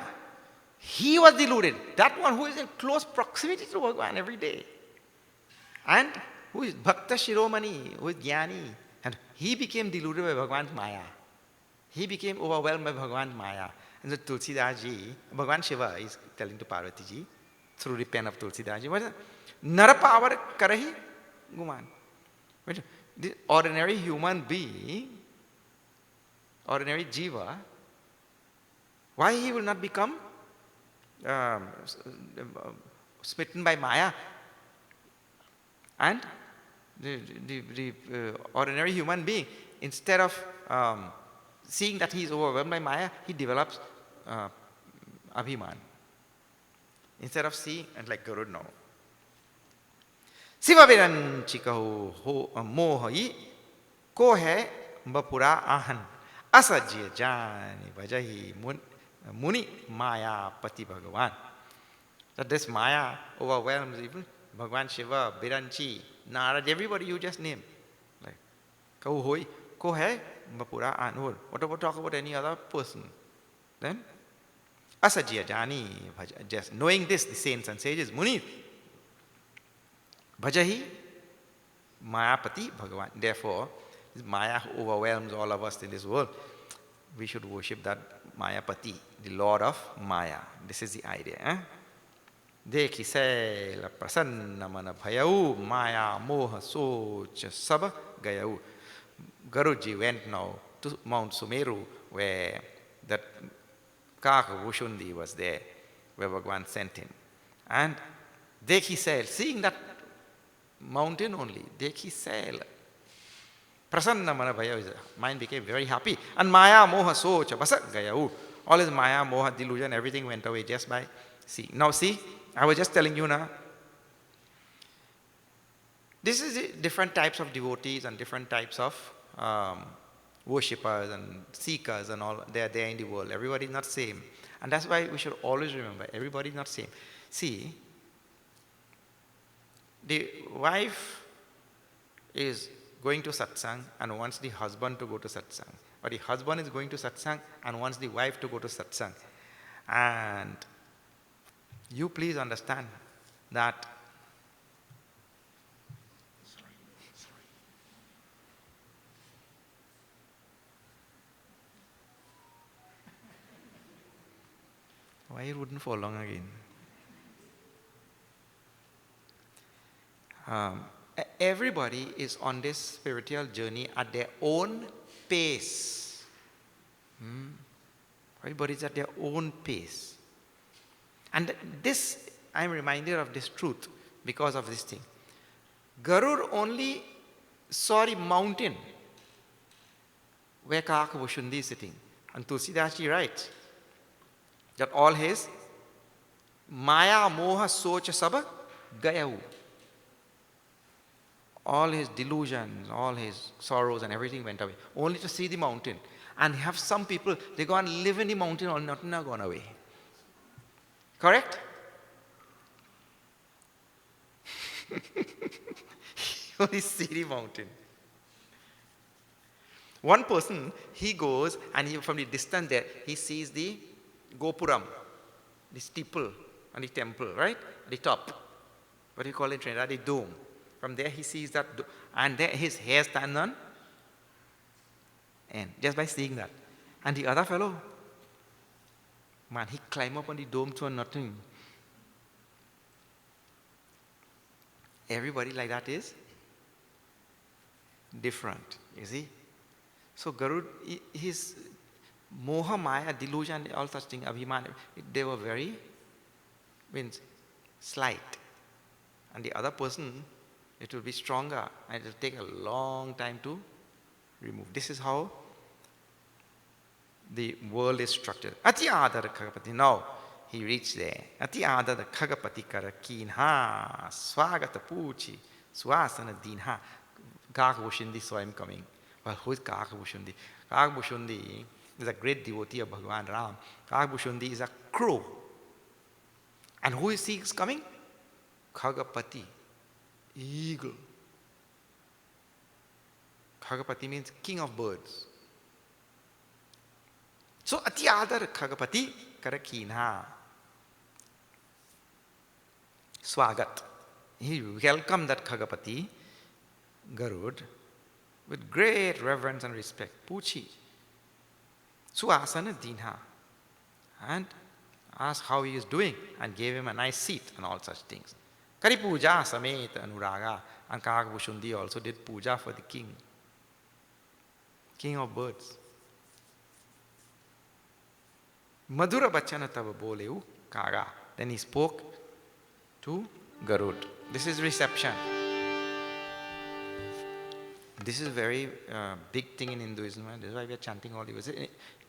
He was deluded. That one who is in close proximity to Bhagavan every day. And who is Bhakta Shiromani, who is Jnani. And he became deluded by Bhagavan's Maya. He became overwhelmed by Bhagavan's Maya. And so Tulsidas ji, Bhagavan Shiva is telling to Parvati ji, through the pen of Tulsidas ji, what is it? Nara power karahi guman. The ordinary human being, ordinary jiva, why he will not become smitten by Maya? And the ordinary human being, instead of seeing that he is overwhelmed by Maya, he develops abhiman. Instead of seeing, and like Garud now. Siva viranchikahu ho mohai ko hai bapura ahan asajya jani vajahi muni maya pati Bhagavan. That this Maya overwhelms even Bhagavan Shiva, Biranchi, Narad, everybody you just name. Like, kahu hoi ko hai bapura ahan. What about talk about any other person? Then, asajya jani, just knowing this, the saints and sages, Muni, bhajahi mayapati Bhagavan. Therefore, this Maya who overwhelms all of us in this world, we should worship that Mayapati, the Lord of Maya. This is the idea. Dekhi se la prasanna mana bhayau Maya moha socha sab gayau. Garuji went now to Mount Sumeru, where that Kaka Vushundi was there, where Bhagavan sent him. And Dekhi sail, seeing that mountain only, Dekhi sail. Prasanna mana bhaya, his mind became very happy. And Maya moha socha basak gayau. All his Maya, moha, delusion, everything went away just by seeing. Now see, I was just telling you now, this is the different types of devotees and different types of worshippers and seekers and all. They are there in the world. Everybody is not same. And that's why we should always remember, everybody is not same. See, the wife is going to satsang and wants the husband to go to satsang. Or the husband is going to satsang and wants the wife to go to satsang. And you please understand that why it wouldn't fall long again? Everybody is on this spiritual journey at their own pace. Everybody is at their own pace. And this, I am reminded of this truth because of this thing. Garud only saw the mountain where Kaka Vushundi is sitting. And Tulsidas ji writes that all his Maya moha socha sab gayau. All his delusions, all his sorrows and everything went away. Only to see the mountain. And have some people, they go and live in the mountain, all nothing has gone away. Correct? On the Siri mountain. One person, he goes and from the distance there, he sees the Gopuram, the steeple and the temple, right? The top. What do you call it in Trinidad? The dome. From there he sees that, and there his hair stands on end, just by seeing that. And the other fellow, man, he climbed up on the dome to nothing. Everybody like that is different, you see. So Garud, his moha, maya, delusion, all such things, abhiman, they were very, means, slight. And the other person, it will be stronger, and it will take a long time to remove. This is how the world is structured. Ati adara khagapati. Now, he reached there. Ati adara khagapati karakinha, swagata puchi, swasana dinha. Kagabushundi saw him coming. Well, who is Kagabushundi? Kagabushundi is a great devotee of Bhagavan Ram. Kagabushundi is a crow. And who is he coming? Khagapati, eagle. Khagapati means king of birds. So, ati adar Khagapati karakinha. Swagat. He welcomed that Khagapati, Garud, with great reverence and respect. Puchi. Suasana dinha. And asked how he is doing and gave him a nice seat and all such things. Kari puja sameta anuraga. And Kagabushundi also did puja for the king. King of birds. Madhura bachana tava boleu kaga. Then he spoke to Garud. This is reception. This is a very big thing in Hinduism, and this is why we are chanting all these.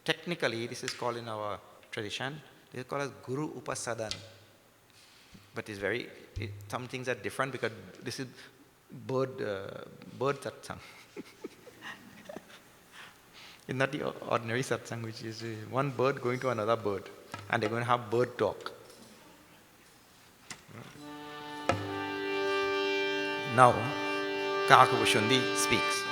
Technically, this is called in our tradition, this is called as Guru Upasadan. But it's very, some things are different because this is bird satsang. It's not the ordinary satsang, which is one bird going to another bird, and they're going to have bird talk. Now, Kagabushundi speaks.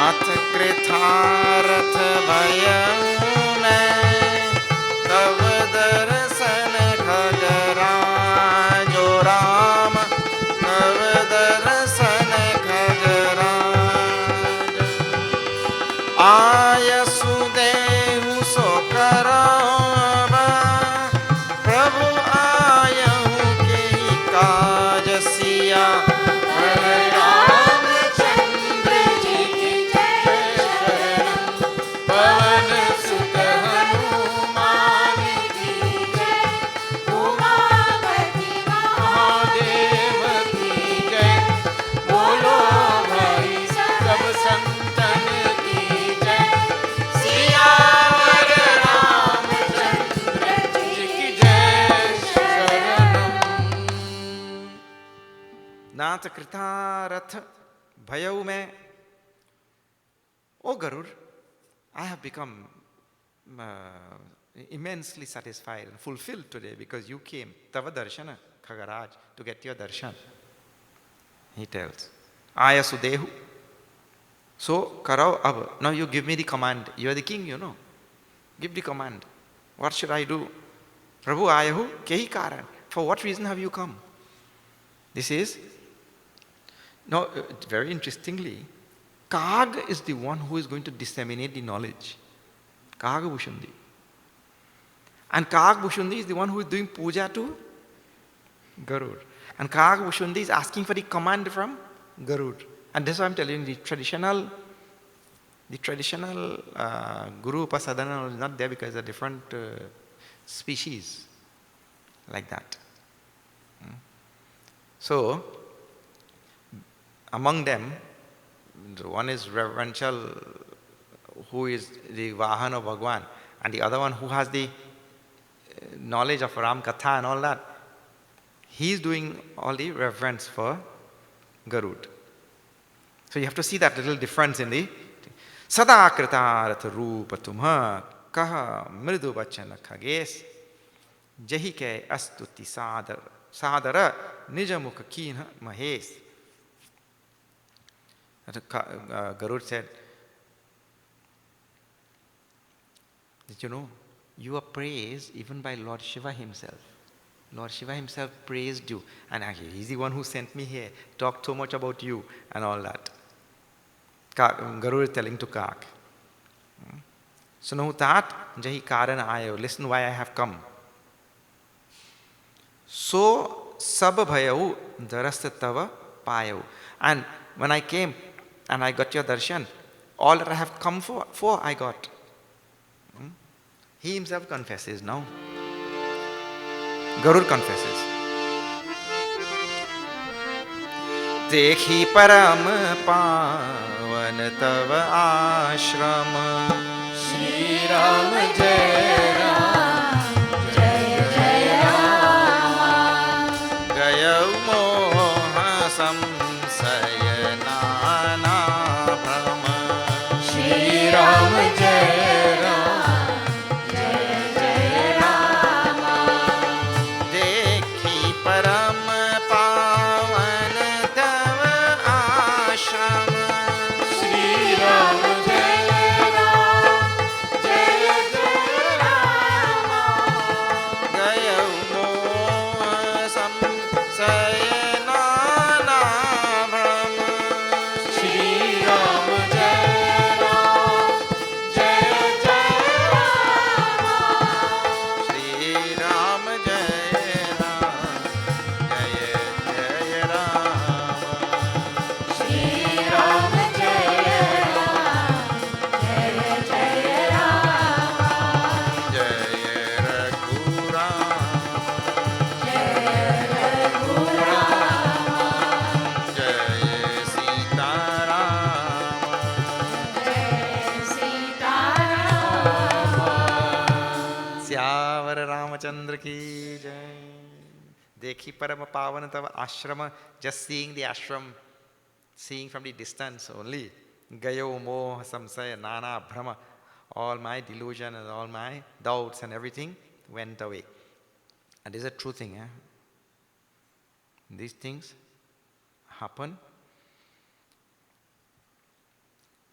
नाथ कृतार्थ भयऊ मैं तव दर्शन खगरा जो राम तव दर्शन खगरा आय सुदेहु सो करावा प्रभु आयहु के काज सिया नाथ कृतारथ भयऊ में. Oh Garud, I have become immensely satisfied and fulfilled today because you came, Tava Darshana, Khagaraj, to get your darshan. He tells, Aya Sudehu. So, Karao Ab, now you give me the command. You are the king, you know. Give the command. What should I do? Prabhu Ayahu, Kehi Karan. For what reason have you come? This is, now, very interestingly, Kag is the one who is going to disseminate the knowledge. Kagabushundi. And Kagabushundi is the one who is doing puja to Garud. And Kagabushundi is asking for the command from Garud. And that's why I'm telling you, the traditional Guru Upasadana is not there because it's a different species like that. So, among them, one is reverential, who is the Vahan of Bhagwan, and the other one who has the knowledge of Ram Katha and all that. He is doing all the reverence for Garud. So you have to see that little difference in the Sada Kritaratha Rupa Tumha Kaha Mridu Bachana Khages Jahi Ke Astuti Sadara Nijamukha Kina Mahes. Garud said, did you know, you are praised even by Lord Shiva himself. Lord Shiva himself praised you. And he's the one who sent me here, talked so much about you and all that. Garud is telling to Kak. Suno tat jahi karan ayo. Listen why I have come. So sab bhayav darasta tava payav. And when I came and I got your darshan, all that I have come for I got. He himself confesses now. Garud confesses. Dekhi param pavan tava ashram. Shri Ram Jai Ram, Jai Jai Ram. Gaya moha samsaya nana brahma. Shri Ram Jai Ram, Jai Jai Ram. Dekhi param pavan tava ashram. Shri Ram Jai Ram, Jai Jai Ram. Gaya moha samsaya nana brahma. Shri Ram Jai Ram, Jai Jai Ram. Shri Ram Jai Ram, Jaya Jaya Ram. Shri Ram Jai Ram, Jai Jai Ram. Jaya Raghuram, Jai Raghuram, Jaya Sitaram. Jai Sitaram. Syāvar Ramachandra ki jai. Dekhi Parama Pavana Tava Ashrama. Just seeing the ashram, seeing from the distance only. Gayo Moha Samsaya Nana Brahma. All my delusion and all my doubts and everything went away. And this is a true thing. These things happen.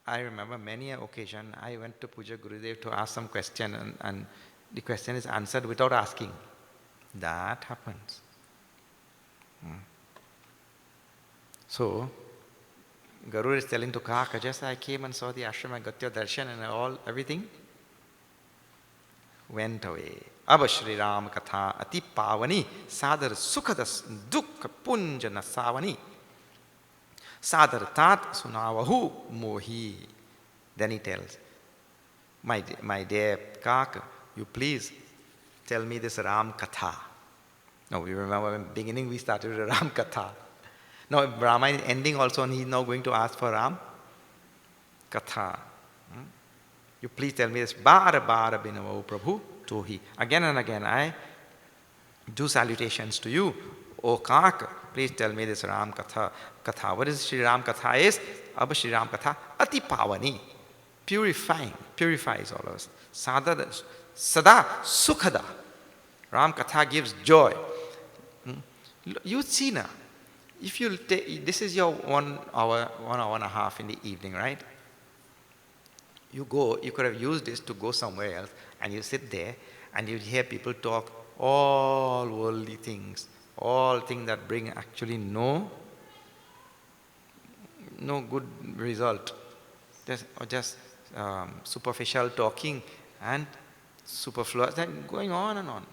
I remember many an occasion I went to Puja Gurudev to ask some question and the question is answered without asking. That happens. So, Guru is telling to Kaka, just I came and saw the ashram, I got your darshan and everything went away. Abha Shri Ram Katha Ati Pavani Sadar Sukhadas Dukha Punjana Savani Sadar Tat Sunavahu Mohi. Then he tells, my dear Kaka, you please tell me this Ram Katha. Now we remember in the beginning we started with Ram Katha. Now Ramayana is ending also and he is now going to ask for Ram Katha. You please tell me this. Bara bara binavo Prabhu tohi. Again and again I do salutations to you. O Kaka, please tell me this Ram Katha. Katha. What is Shri Ram Katha is? Abha Shri Ram Katha Ati Pavani. Purifying. Purifies all of us. Sada Sukhada. Ram Katha gives joy. You see now. If you take, this is your 1 hour and a half in the evening, right? You could have used this to go somewhere else and you sit there and you hear people talk all worldly things, all things that bring actually no good result. Just superficial talking and superfluous, then going on and on.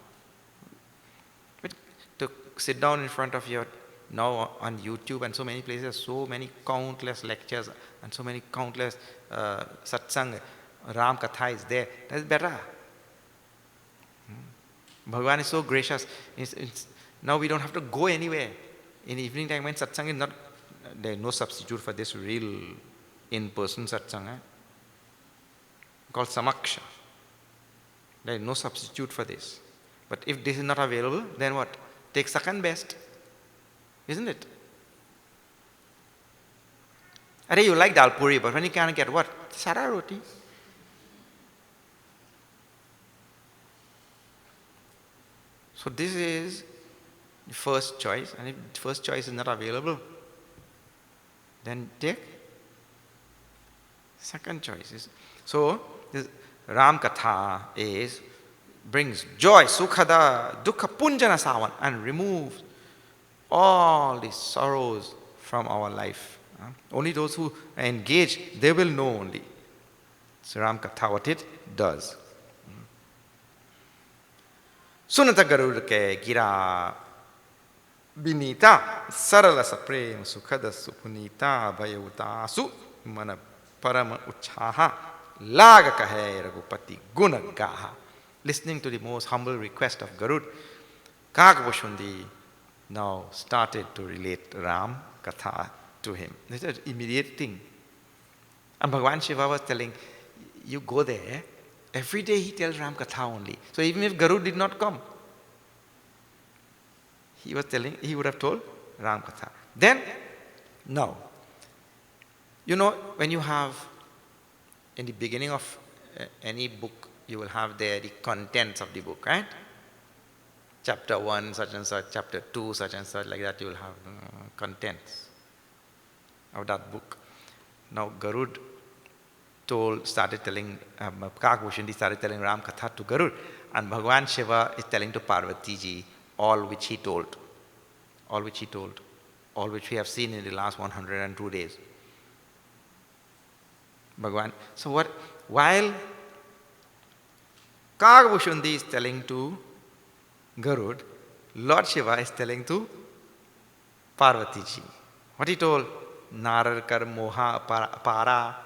But to sit down in front of your now on YouTube and so many places, so many countless lectures and so many countless satsang, Ram Katha is there. That's better. Bhagavan is so gracious. Now we don't have to go anywhere. In evening time when satsang is not, there is no substitute for this real in-person satsang. Called Samaksha. There is no substitute for this. But if this is not available, then what? Take second best. Isn't it? Arey, you like dal puri, but when you can't get what? Sara roti. So this is the first choice, and if the first choice is not available, then take second choice. So this Ram Katha brings joy, sukhada, dukkha punjana savan, and removes all the sorrows from our life. Only those who are engaged, they will know only. So Ram Katha, what it does. Sunata Garud ke gira binita sarala saprem sukhada supunita bhayuta su mana parama uchaha laga kahe raghupati gunagaha. Listening to the most humble request of Garud, Kakabhushundi now started to relate Ram Katha to him. This is an immediate thing. And Bhagavan Shiva was telling, you go there, every day he tells Ram Katha only. So even if Garud did not come, he was telling, he would have told Ram Katha. Then, now, you know, when you have, in the beginning of any book, you will have there the contents of the book, right? Chapter 1, such and such, chapter 2, such and such, like that you will have contents of that book. Now, Garud started telling, Kakabhushundi started telling Ram Katha to Garud, and Bhagavan Shiva is telling to Parvati ji all which he told, all which he told, all which we have seen in the last 102 days. Bhagavan. So what, while Kakabhushundi is telling to Garud, Lord Shiva is telling to Parvati ji. What he told? Narad kar moha para.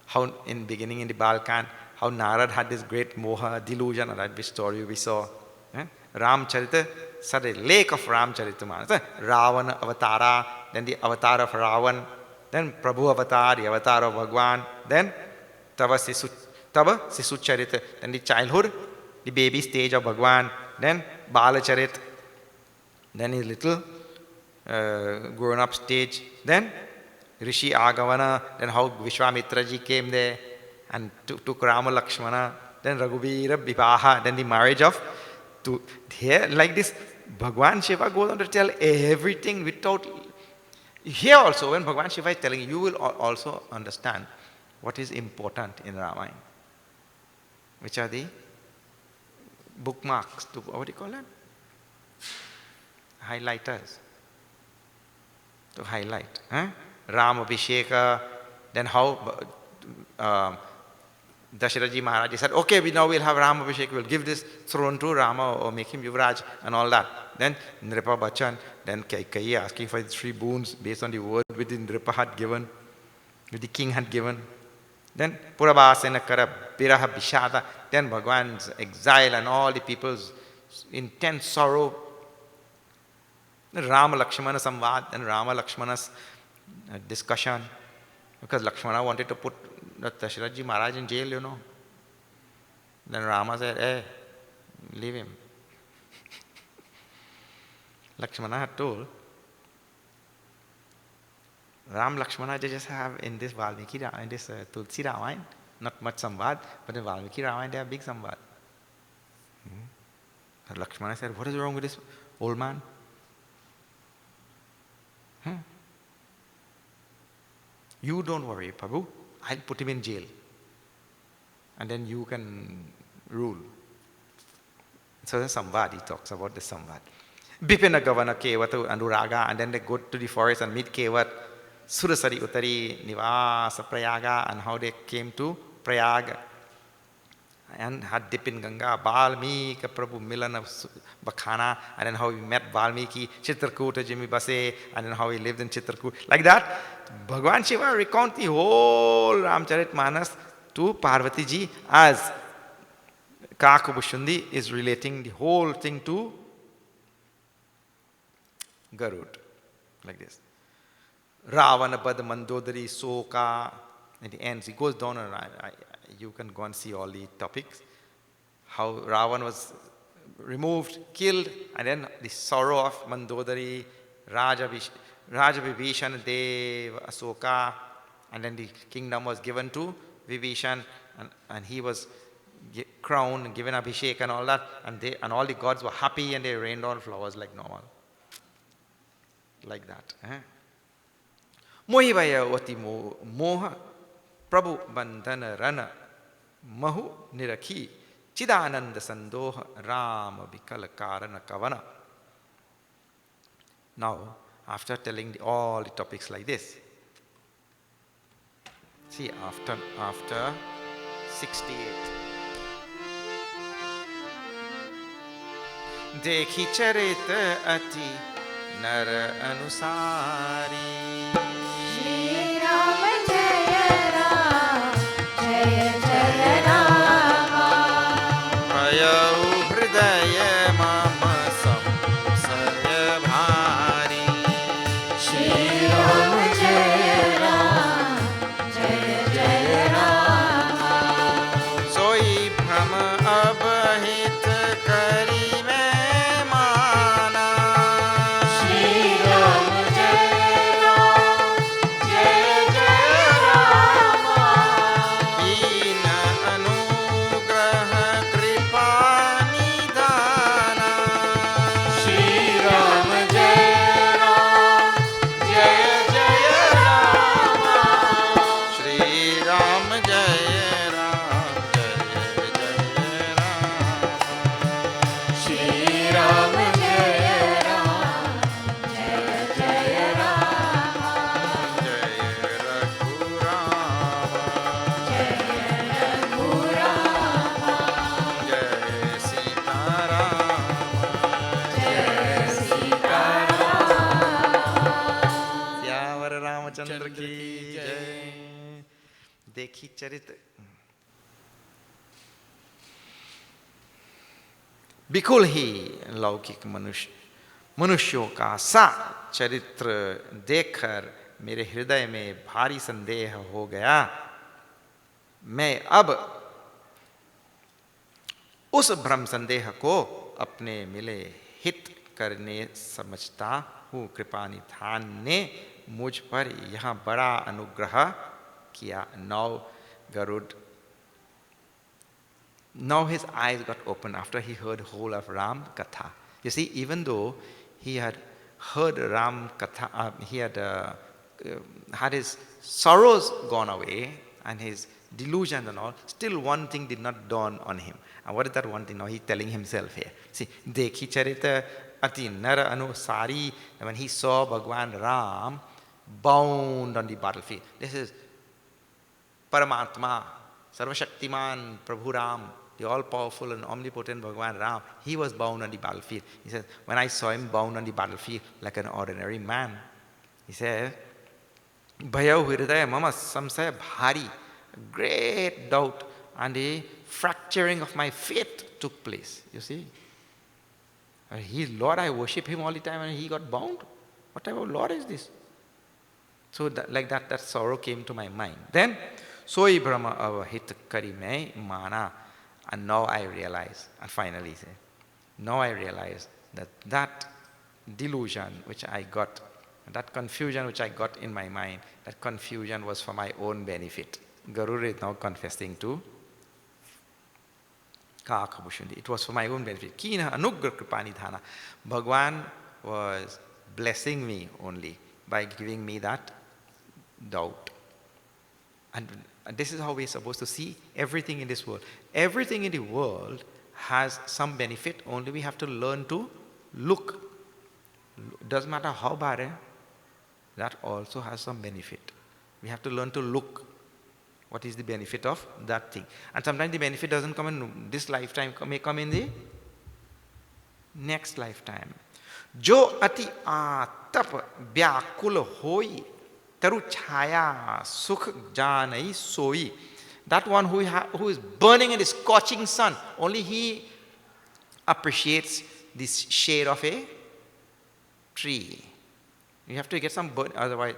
How in beginning in the Balkan, how Narad had this great moha, delusion, and that story we saw. Ramcharita, said a lake of Ramcharita. Ravana avatara, then the avatar of Ravan, then Prabhu avatar, the avatar of Bhagwan, then Tava Sisucharita, then the childhood, the baby stage of Bhagwan, then Balacharit, then his little grown up stage, then Rishi Agavana, then how Vishwamitra ji came there and took Rama Lakshmana, then Raghuvira Vivaha, then the marriage of to here like this. Bhagwan Shiva goes on to tell everything without. Here also, when Bhagwan Shiva is telling you will also understand what is important in Ramayana, which are the bookmarks, to, what do you call that? Highlighters. To highlight. Ram Abhisheka, then how Dasharath Maharaj said, okay, now we'll have Ram Abhishek, we'll give this throne to Rama or make him Yuvraj and all that. Then Nripa Bachchan, then Kaikeyi asking for 3 boons based on the word which Nripa had given, which the king had given. Then Purabhasena Kara Biraha Bishada, then Bhagwan's exile and all the people's intense sorrow. Then Rama Lakshmana Samvad, then Rama Lakshmana's discussion, because Lakshmana wanted to put Dasharath ji Maharaj in jail, you know. Then Rama said, hey, leave him. Lakshmana had told, Ram Lakshmana they just have in this Valmiki, in this Tulsi Ramayana, not much Samvad, but in Valmiki Ramayana they have big Samvad. Lakshmana said, what is wrong with this old man? You don't worry, Prabhu. I'll put him in jail. And then you can rule. So the Samvad, he talks about the Samvad. Bipina Gavana Kevata Anuraga, and then they go to the forest and meet Kevat, Surasari Uttari, Nivasa Prayaga, and how they came to Prayaga. And had dip in Ganga, Balmiki, Prabhu Milan of Bakhana, and then how he met Balmiki, Chitrakuta, Jimmy Base, and then how he lived in Chitrakuta. Like that, Bhagwan Shiva recounts the whole Ramcharit Manas to Parvati ji as Kakabhushundi is relating the whole thing to Garud. Like this. Ravana Bad Mandodari Soka. At the end, he goes down and you can go and see all the topics. How Ravan was removed, killed, and then the sorrow of Mandodari, Raja Vibhishan, Dev, Asoka, and then the kingdom was given to Vibhishan, and he was crowned and given abhishek and all that, and all the gods were happy and they rained on flowers like normal. Like that. Mohi vaya oti moha prabhu bandhana rana mahu nirakhi chidananda sandoha rama vikala karana kavana. Now, after telling all the topics like this, see, after 68, देखी चरित अति नर अनुसारी श्री राम जय जय राम भयउ हृदय मम संशय भारी श्री राम जय राम सोई भ्रम अबहित करी मैं माना श्री राम जय राम कीन अनुग्रह कृपा निधाना श्री राम जय राम श्री राम जय राम श्री राम जय राम जय राम जय रघुराम जय सीताराम सियावर रामचंद्र की जय। देखी चरित बिल्कुल ही लौकिक मनुष्यों का सा चरित्र देखकर मेरे हृदय में भारी संदेह हो गया। मैं अब उस भ्रम संदेह को अपने मिले हित करने समझता हूँ। कृपानिधान ने मुझ पर यह बड़ा अनुग्रह किया। Now his eyes got open after he heard whole of Ram Katha. You see, even though he had heard Ram Katha, he had had his sorrows gone away and his delusion and all, still one thing did not dawn on him. And what is that one thing? Now he's telling himself here. See, Dekhi Charita Ati Nara Anusari, when he saw Bhagwan Ram bound on the battlefield. This is Paramatma, Sarvashaktiman, Prabhu Ram, the all-powerful and omnipotent Bhagwan Ram. He was bound on the battlefield. He says, when I saw him bound on the battlefield like an ordinary man, he said, Bhayau Hridaya Mama Samsaya Bhari, great doubt and a fracturing of my faith took place. You see? Lord, I worship him all the time and he got bound. What type of Lord is this? So that sorrow came to my mind. Then, Soi Brahma avahit kari mai mana. And now I realize, and finally say, now I realize that delusion which I got, that confusion which I got in my mind, that confusion was for my own benefit. Garura is now confessing to Kakabhushundi. It was for my own benefit. Kina anugra kripanidhana. Bhagwan was blessing me only by giving me that doubt. And this is how we're supposed to see everything in this world. Everything in the world has some benefit, only we have to learn to look. Doesn't matter how bad, that also has some benefit. We have to learn to look. What is the benefit of that thing? And sometimes the benefit doesn't come in this lifetime, may come in the next lifetime. Jo ati atap vyakul hoi taru chaya sukh janai soi. That one who is burning in the scorching sun, only he appreciates this shade of a tree. You have to get some burn, otherwise,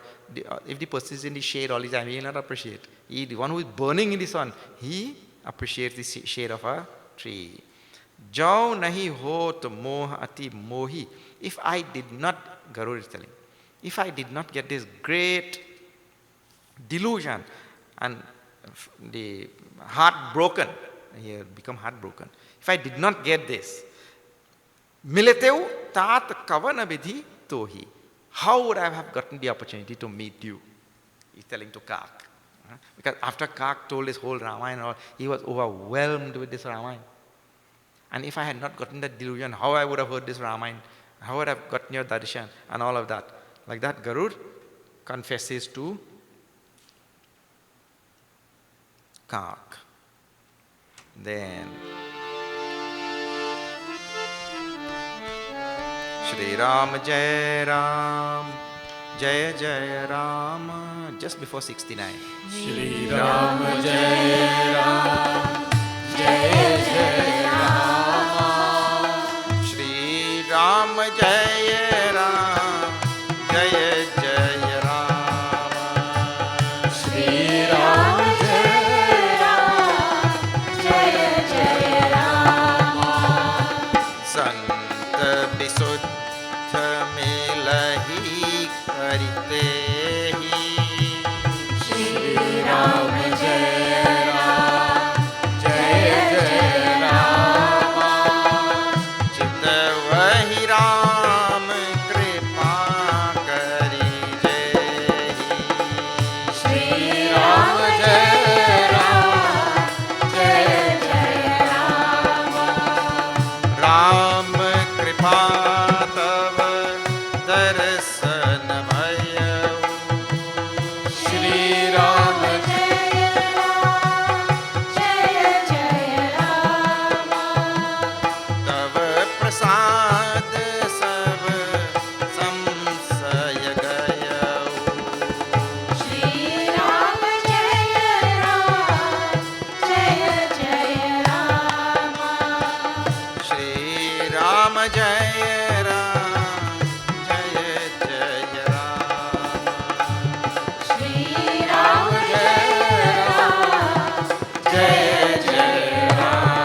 if the person is in the shade all the time, he will not appreciate. The one who is burning in the sun, he appreciates the shade of a tree. Jau nahi hot moh ati mohi. If I did not, Garur is telling, if I did not get this great delusion and the heartbroken. He had become heartbroken. If I did not get this, Miletev tat kavana vidhi tohi. How would I have gotten the opportunity to meet you? He's telling to Kak. Because after Kak told his whole Ramayana, he was overwhelmed with this Ramayana. And if I had not gotten that delusion, how I would have heard this Ramayana? How would I have gotten your darshan and all of that? Like that, Garud confesses to Kak. Then Shri Ram Jai Ram Jai Jai Ram, just before 69. Shri Ram Jai Ram Jai Jai Ram. Shri Ram Jai Ram Jai Jai Ram. Shri Ram Jai Ram Jai Jai Ram. Sant Visuddha Milahi Karite hi. Shri Ram Jai Ram Jai Jai Ram. Chitavahi Ram Kripa Kari Jai. Shri Ram Jai Ram Jai Jai Ram. Ram Kripa Tava Darsan Bhayav. Shri Ram Jai Jai Jai Rama. Tava Prasad Sab Samsaya Gayav. Shri Ram Jai Ram Jai Jai Rama. Shri Ram Jai Ram Jai Jai Ram. Shri Ram Jai Ram Jai Jai Rama.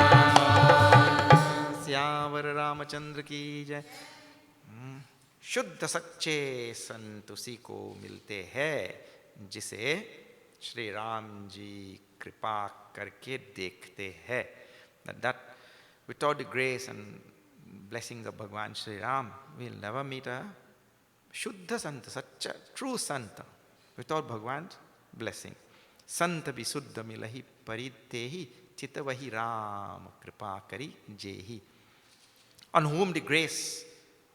श्यावर Ramchandra की जय। शुद्ध सच्चे संत उसी को मिलते हैं जिसे श्री राम जी कृपा करके देखते हैं। That without the grace and blessings of Bhagwan Sri Ram, we'll never meet a Shuddha Santa, such a true Santa, without Bhagwan's blessing. Santa Visuddha Milahi Parittehi Chitavahi Ram Kripa Kari Jehi. On whom the grace,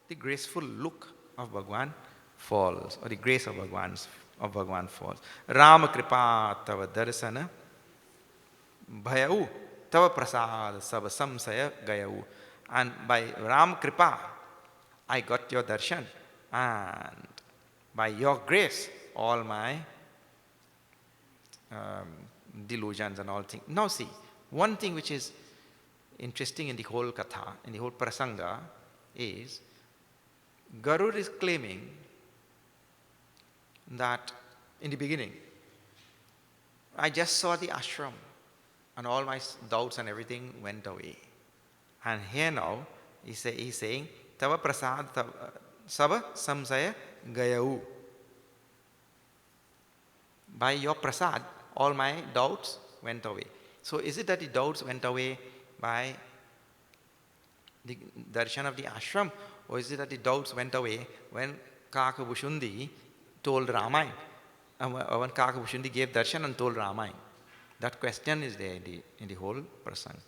the graceful look of Bhagwan falls, or the grace of Bhagwan falls. Ram Kripa Tava Darsana Bhayau Tava Prasad Sab Samsaya Gayau. And by Ram Kripa, I got your darshan, and by your grace, all my delusions and all things. Now see, one thing which is interesting in the whole katha, in the whole prasanga, is Garud is claiming that in the beginning, I just saw the ashram and all my doubts and everything went away. And here now, he's saying, Tava prasad sava samsaya gayau. By your prasad, all my doubts went away. So is it that the doubts went away by the darshan of the ashram, or is it that the doubts went away when Kakabhushundi told Ramayana, when Kakabhushundi gave darshan and told Ramayana? That question is there in the whole prasanga.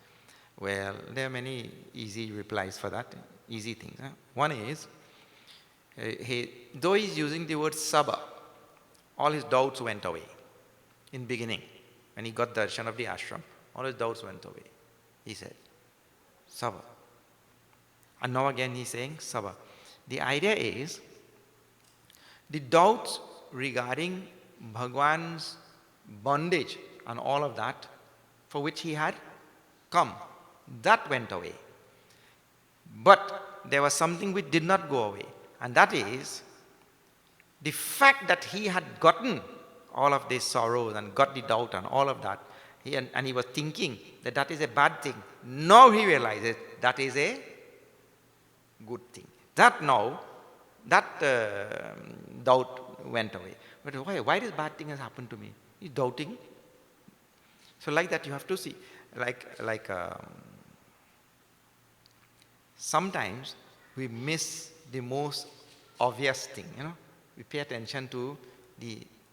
Well, there are many easy replies for that, easy things. One is, though he's using the word Saba, all his doubts went away in beginning. When he got darshan of the ashram, all his doubts went away. He said, Saba. And now again he's saying Saba. The idea is, the doubts regarding Bhagwan's bondage and all of that, for which he had come, that went away. But there was something which did not go away, and that is the fact that he had gotten all of these sorrows and got the doubt and all of that, and he was thinking that that is a bad thing. Now he realizes that is a good thing. That now, that doubt went away. But why this bad thing has happened to me? He's doubting. So like that you have to see, sometimes we miss the most obvious thing, We pay attention to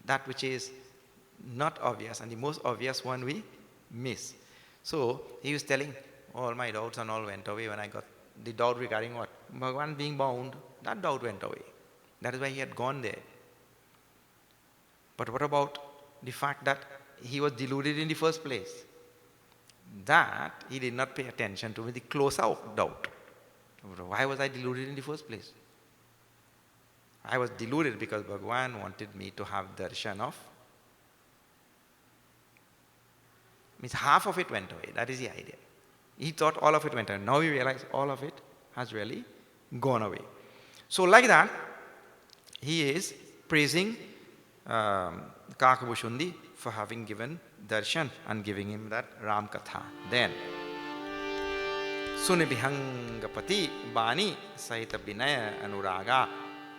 that which is not obvious, and the most obvious one we miss. So he was telling, all my doubts and all went away when I got the doubt regarding what? Bhagavan being bound, that doubt went away. That is why he had gone there. But what about the fact that he was deluded in the first place? That he did not pay attention to with the closer doubt. Why was I deluded in the first place? I was deluded because Bhagavan wanted me to have darshan of. Means half of it went away. That is the idea. He thought all of it went away. Now we realize all of it has really gone away. So like that, he is praising Kakabhushundi for having given darshan and giving him that Ram Katha. Then, Sunibihangapati Bani Sahita Binaya Anuraga,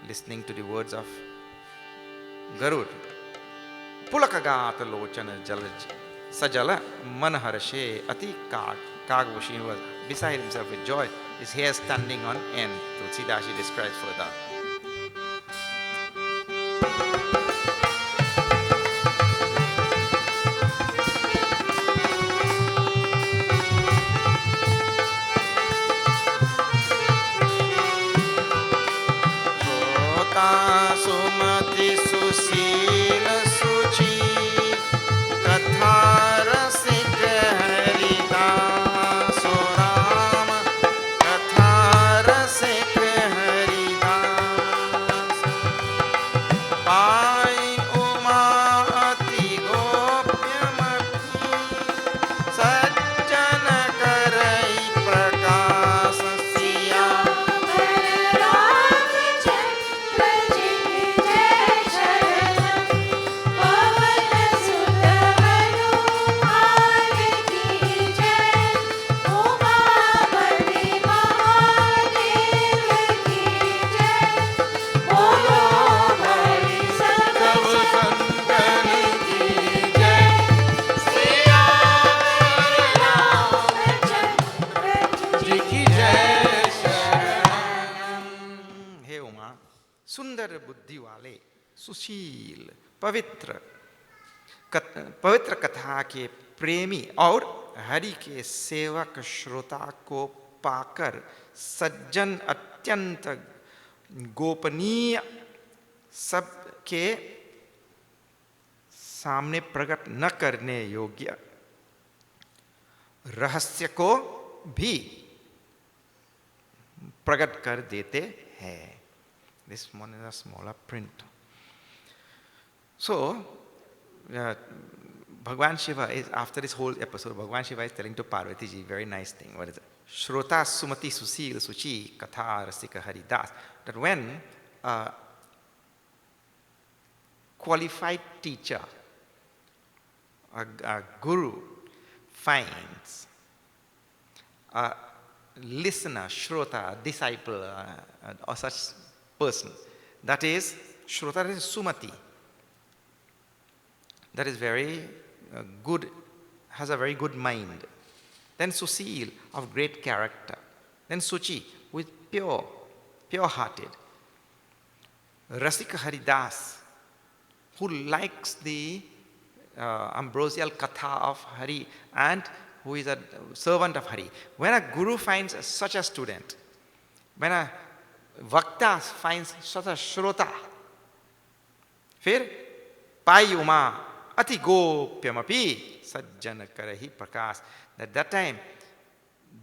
listening to the words of Garud. Pulakagata Lochana Jalaj Sajala Manaharshe Ati Kakabhushin was beside himself with joy, his hair standing on end. Tulsidashi describes further. Sumati Susil Suchi Katha Rasik Haridas Ram Katha Rasik Haridas Pai Uma Ati Gopyamati Sajjana Karai Prakas Siya सुंदर बुद्धि वाले सुशील पवित्र कथा के प्रेमी और हरि के सेवक श्रोता को पाकर सज्जन अत्यंत गोपनीय सबके सामने प्रकट न करने योग्य रहस्य को भी प्रकट कर देते हैं. This one is a smaller print. So, Bhagwan Shiva is, after this whole episode, Bhagwan Shiva is telling to Parvati ji, very nice thing. What is it? Shrota Sumati Susil Suchi Katha Rasika Haridas. That when a qualified teacher, a guru, finds a listener, Shrota, a disciple, or such person, that is Shrota, that is Sumati, that is very good, has a very good mind. Then Susil, of great character. Then Suchi, with pure-hearted. Rasika Haridas, who likes the ambrosial katha of Hari and who is a servant of Hari. When a guru finds such a student, when a Vakta finds such a Shrota, फिर पाई उमा अति गोप्यमपि सज्जन करहि प्रकाश. At that time,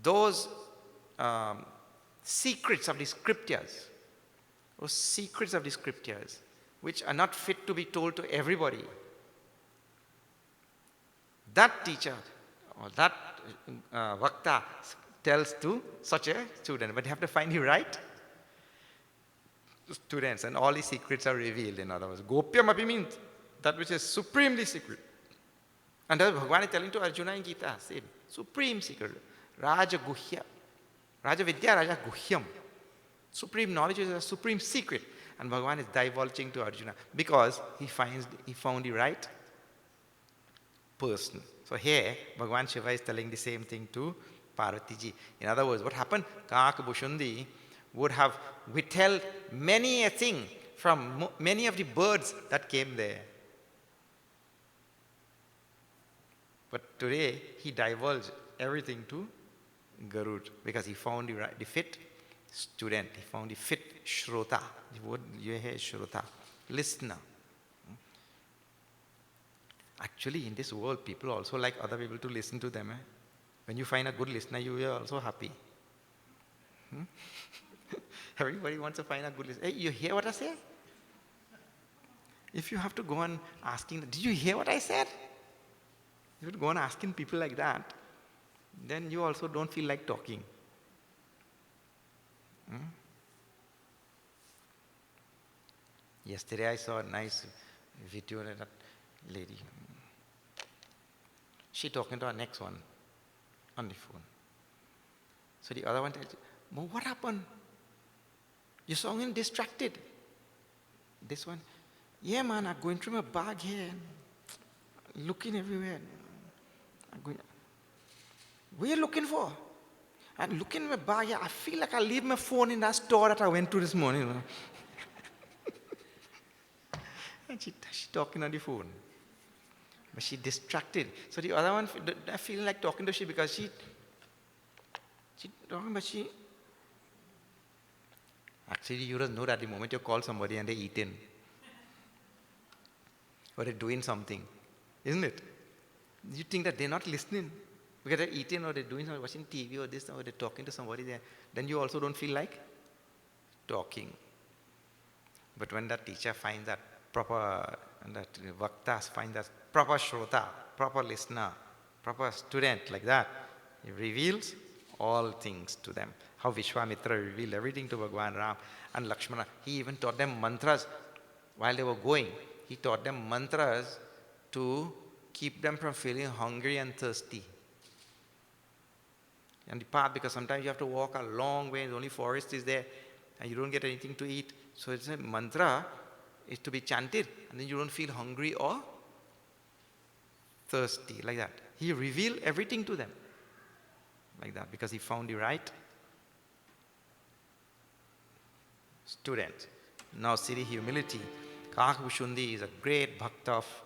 those secrets of the scriptures, which are not fit to be told to everybody, that teacher or that Vakta tells to such a student. But you have to find the right students, and all the secrets are revealed. In other words, Gopyamapi means that which is supremely secret. And that's Bhagavan is telling to Arjuna in Gita, same, supreme secret. Raja Guhya. Raja Vidya, Raja Guhyam. Supreme knowledge is a supreme secret. And Bhagavan is divulging to Arjuna because he found the right person. So here, Bhagavan Shiva is telling the same thing to Parvati ji. In other words, what happened? Kakabhushundi would have withheld many a thing from many of the birds that came there. But today, he divulged everything to Garud because he found the fit student, he found the fit Shrota. The word you hear is Shrota, listener. Actually, in this world, people also like other people to listen to them. When you find a good listener, you are also happy. Everybody wants to find a good listener. Hey, you hear what I say? If you have to go on asking, did you hear what I said? If you go on asking people like that, then you also don't feel like talking. Yesterday I saw a nice video of that lady. She talking to her next one on the phone. So the other one tells her, what happened? You saw him distracted. This one, yeah man, I'm going through my bag here, looking everywhere. What are you looking for? I'm looking in my bag here. I feel like I leave my phone in that store that I went to this morning. And she talking on the phone. But she distracted. So the other one, I feel like talking to she because she talking, but she... Actually, you don't know that the moment you call somebody and they're eating. Or they're doing something. Isn't it? You think that they're not listening. Because they're eating or they're doing something, watching TV or this, or they're talking to somebody there. Then you also don't feel like talking. But when that teacher finds that proper, and that Vaktas find that proper Shrota, proper listener, proper student like that, he reveals all things to them. How Vishwamitra revealed everything to Bhagavan Ram and Lakshmana. He even taught them mantras while they were going. He taught them mantras to keep them from feeling hungry and thirsty. And the path, because sometimes you have to walk a long way, and only forest is there, and you don't get anything to eat. So it's a mantra is to be chanted, and then you don't feel hungry or thirsty, like that. He revealed everything to them, like that, because he found the right student. Now see the humility. Kakabhushundi is a great bhakta of,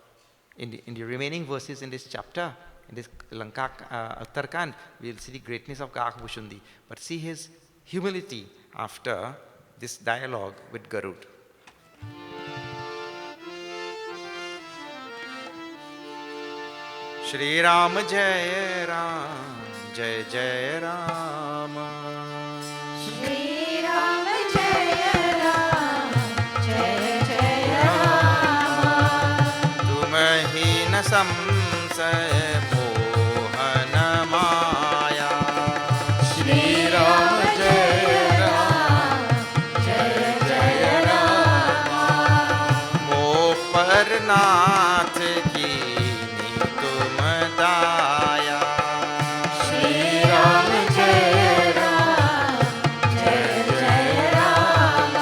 in the remaining verses in this chapter, in this Lanka Uttarkand, we'll see the greatness of Kakabhushundi. But see his humility after this dialogue with Garud. Shri Ram Jai Ram, Jai Jai Ram. Shri Ram Jai Ram, Jai Jai Ram. Tumhi na samsay mohan maya. Shri Ram Jai Ram, Jai Jai Ram. Mo parnath ki tum daya. Shri Ram Jai Ram, Jai Jai Ram.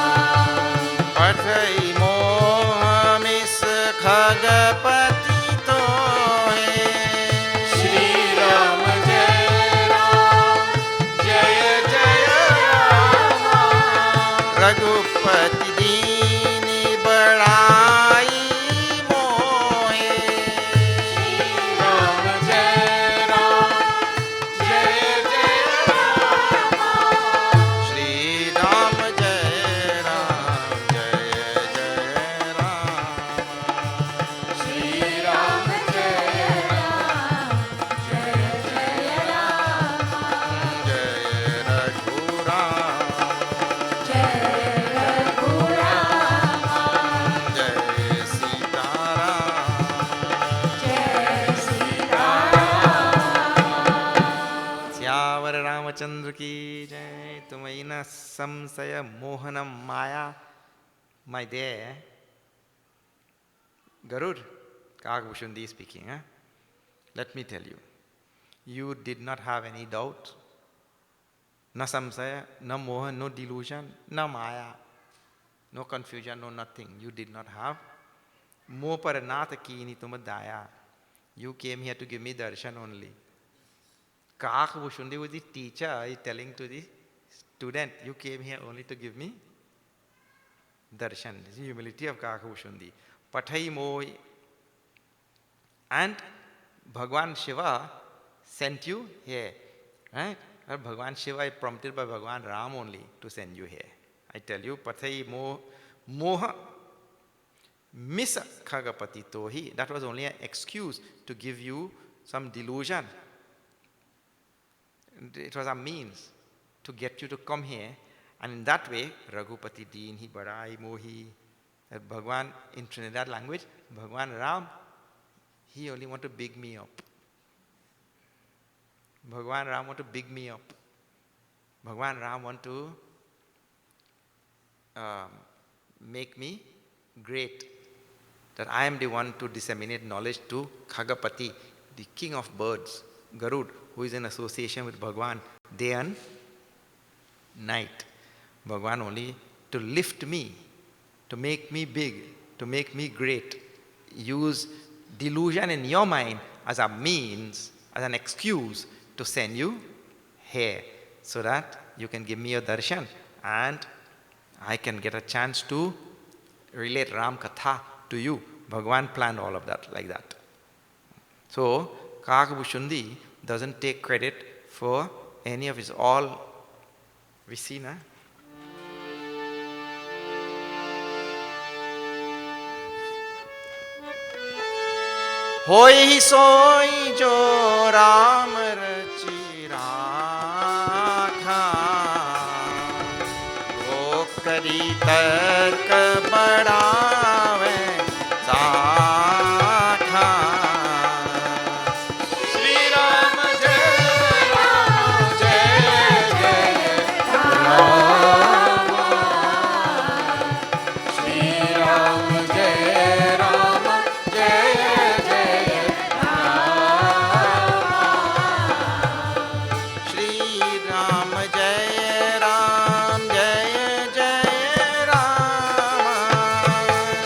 Pathai moh mis khagapati to hai. Shri Ram Jai Ram, Jai Jai Ram. Raghupati dini badai mohe. Ram Jai Ram, Jai Jai Ram. Shri Ram Jai Ram, Jai Jai Ram. Shri Ram Jai Ram, Jai Jai Ram. Jai Raghuram, Jai Raghuram, Jai Sitaram. Jai Sitaram. Syavar Ramachandra ki jai. Tumaina samsaya mohanam maya. My dear Garud, Kakabhushundi speaking. Let me tell you, you did not have any doubt. Na samsaya, na mohan, no delusion, na maya. No confusion, no nothing. You did not have. Mo paranata kini tum daya. You came here to give me darshan only. Kak Bhushundi was the teacher is telling to the student, you came here only to give me darshan. This is the humility of Kak Bhushundi. Pathai mo. And Bhagwan Shiva sent you here. Right? Bhagwan Shiva is prompted by Bhagwan Ram only to send you here. I tell you, Pathai moha misa khagapati tohi. That was only an excuse to give you some delusion. It was a means to get you to come here. And in that way, Raghupati Deen hi badai mohi. Bhagwan, in Trinidad language, Bhagwan Ram, he only want to big me up. Bhagwan Ram want to big me up. Bhagwan Ram want to make me great. That I am the one to disseminate knowledge to Khagapati, the king of birds, Garud, who is in association with Bhagwan day and night. Bhagwan only to lift me, to make me big, to make me great. Use delusion in your mind as a means, as an excuse to send you here so that you can give me your darshan and I can get a chance to relate Ram Katha to you. Bhagwan planned all of that like that. So, Kak Bhushundi doesn't take credit for any of his all. We see, na? Hoi soi jo Ram rachi rakha, wo kari tark badave sakha. Shri Ram Jai Ram Jai Jai Ram. Shri Ram Jai Ram Jai Jai Ram. Shri Ram Jai Ram Jai Jai Ram.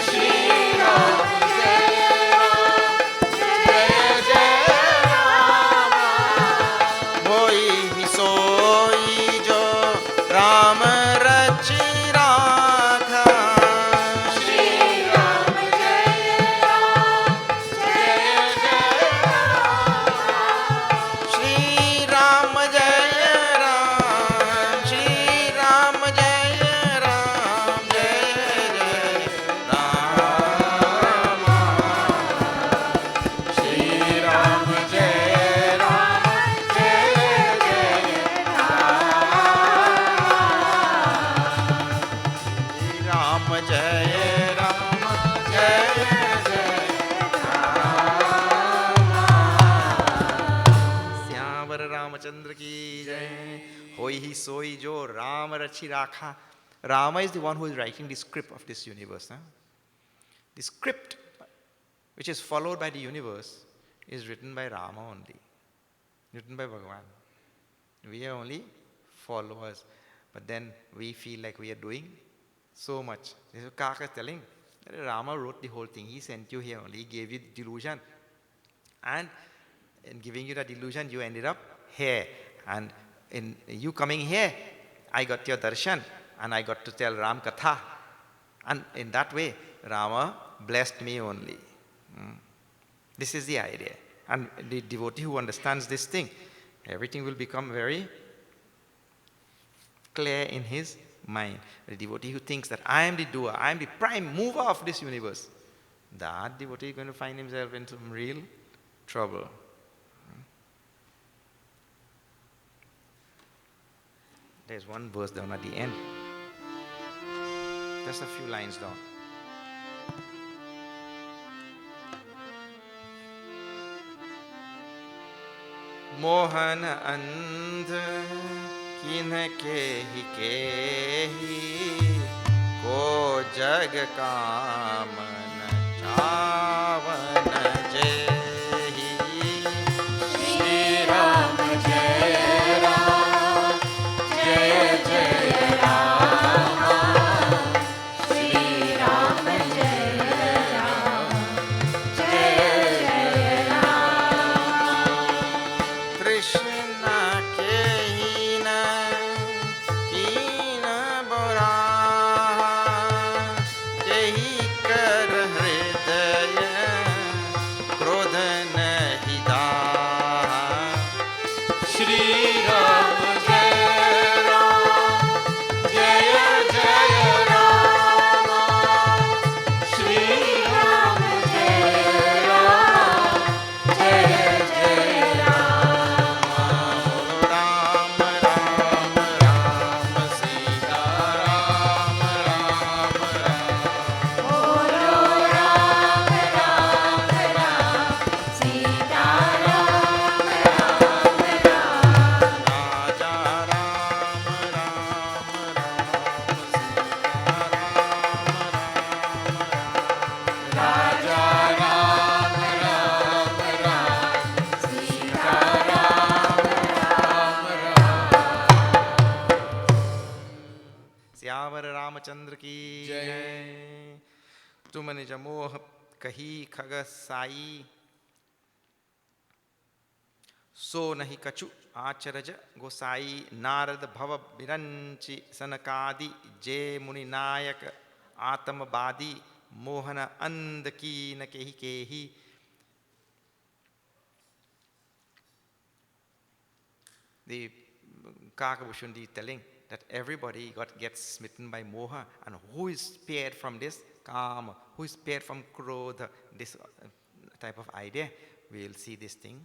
Shri Ram Jai Ram Jai Jai Ram. Hoi soi jo Ram rachi rakha. Shri Ram Jai Ram Jai Jai Ram. Shri Ram Jai Ram. Shri Ram Jai Ram Jai Jai Ram. Shri Ram Jai Ram Jai Jai Ram. Shri Ram Jai Ram Jai Jai Ram. Syavar Ramachandra ki jai. Hoi hi soi jo Ram rachi rakha. Rama is the one who is writing the script of this universe. The script which is followed by the universe is written by Rama only, written by Bhagavan. We are only followers, but then we feel like we are doing so much. This is what Kaka is telling. Rama wrote the whole thing. He sent you here only. He gave you the delusion. And in giving you the delusion, you ended up here. And in you coming here, I got your darshan and I got to tell Ram Katha. And in that way, Rama blessed me only. This is the idea. And the devotee who understands this thing, everything will become very clear in his mind. The devotee who thinks that I am the doer, I am the prime mover of this universe, that devotee is going to find himself in some real trouble. There's one verse down at the end. Just a few lines down. Mohan अंध किनके ही को जग कामन चावन जेहि। श्री राम जय राम जय जय राम। श्यावर रामचंद्र की जय। तुम निज मोह कही खग साई, सो नहीं कछु आचरज गोसाई। नारद भव बिरंचि सनकादि, जे मुनि नायक आत्मबादी। मोहन अंध की न केहि केहि, the Kakabhushundi telling that everybody gets smitten by moha, and who is spared from this kama, who is spared from krodha, this type of idea. We will see this thing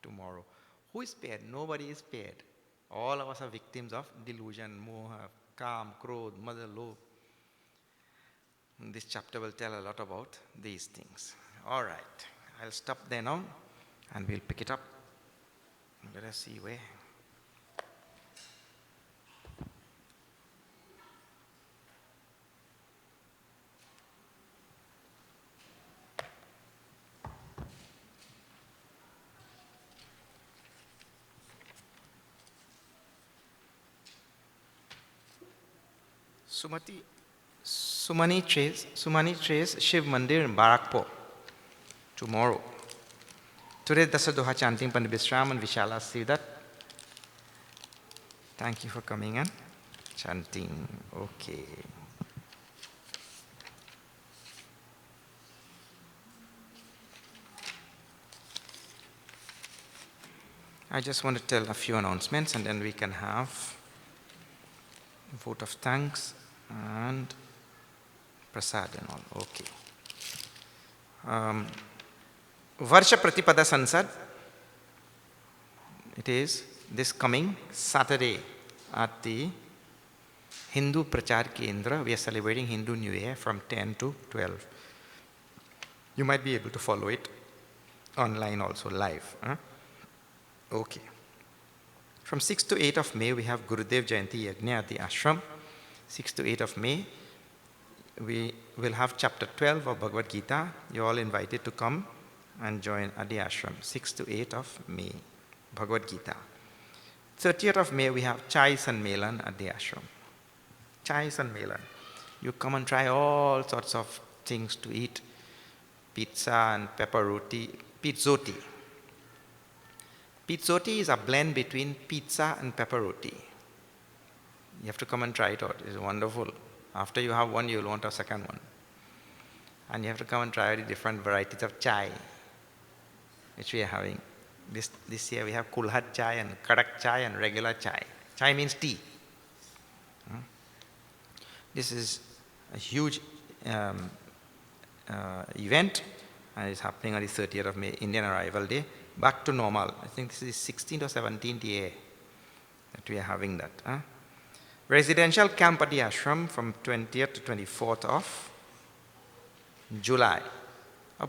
tomorrow. Who is spared? Nobody is spared. All of us are victims of delusion, moha, kam, krodh, mother, lobh. This chapter will tell a lot about these things. All right, I'll stop there now and we'll pick it up. Let us see where. Sumani Trace Shiv Mandir in Barakpur tomorrow. Today Dasadoha chanting Pandit Bisram and Vishala Sivat. Thank you for coming and chanting. Okay. I just want to tell a few announcements and then we can have vote of thanks and prasad and all. Okay. Varsha Pratipada Sansad. It is this coming Saturday at the Hindu Prachar Kendra. We are celebrating Hindu New Year from 10 to 12. You might be able to follow it online also, live. Okay. From 6 to 8 of May, we have Gurudev Jayanti Yajna at the ashram. 6 to 8 of May, we will have chapter 12 of Bhagavad Gita. You're all invited to come and join at the ashram. 6 to 8 of May, Bhagavad Gita. 30th of May, we have Chai Sanmelan at the ashram. Chai Sanmelan. You come and try all sorts of things to eat. Pizza and pepper roti, pizzoti. Pizzoti is a blend between pizza and pepper roti. You have to come and try it out. It's wonderful. After you have one, you will want a second one. And you have to come and try the different varieties of chai, which we are having. This year we have kulhat chai and kadak chai and regular chai. Chai means tea. This is a huge event, and it's happening on the 30th of May, Indian Arrival Day. Back to normal. I think this is 16th or 17th year that we are having that. Residential camp at the ashram from 20th to 24th of July.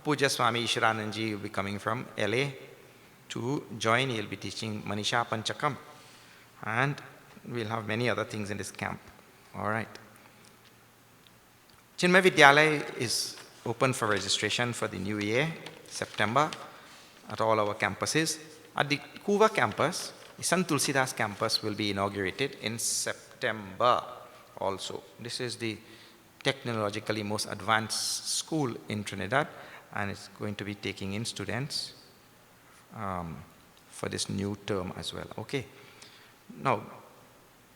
Puja Swami Ishrananji will be coming from LA to join. He will be teaching Manisha Panchakam. And we'll have many other things in this camp. All right. Chinmaya Vidyalaya is open for registration for the new year, September, at all our campuses. At the Kuva campus, the Sant Tulsidas campus will be inaugurated in September also. This is the technologically most advanced school in Trinidad, and it's going to be taking in students for this new term as well. Okay. Now,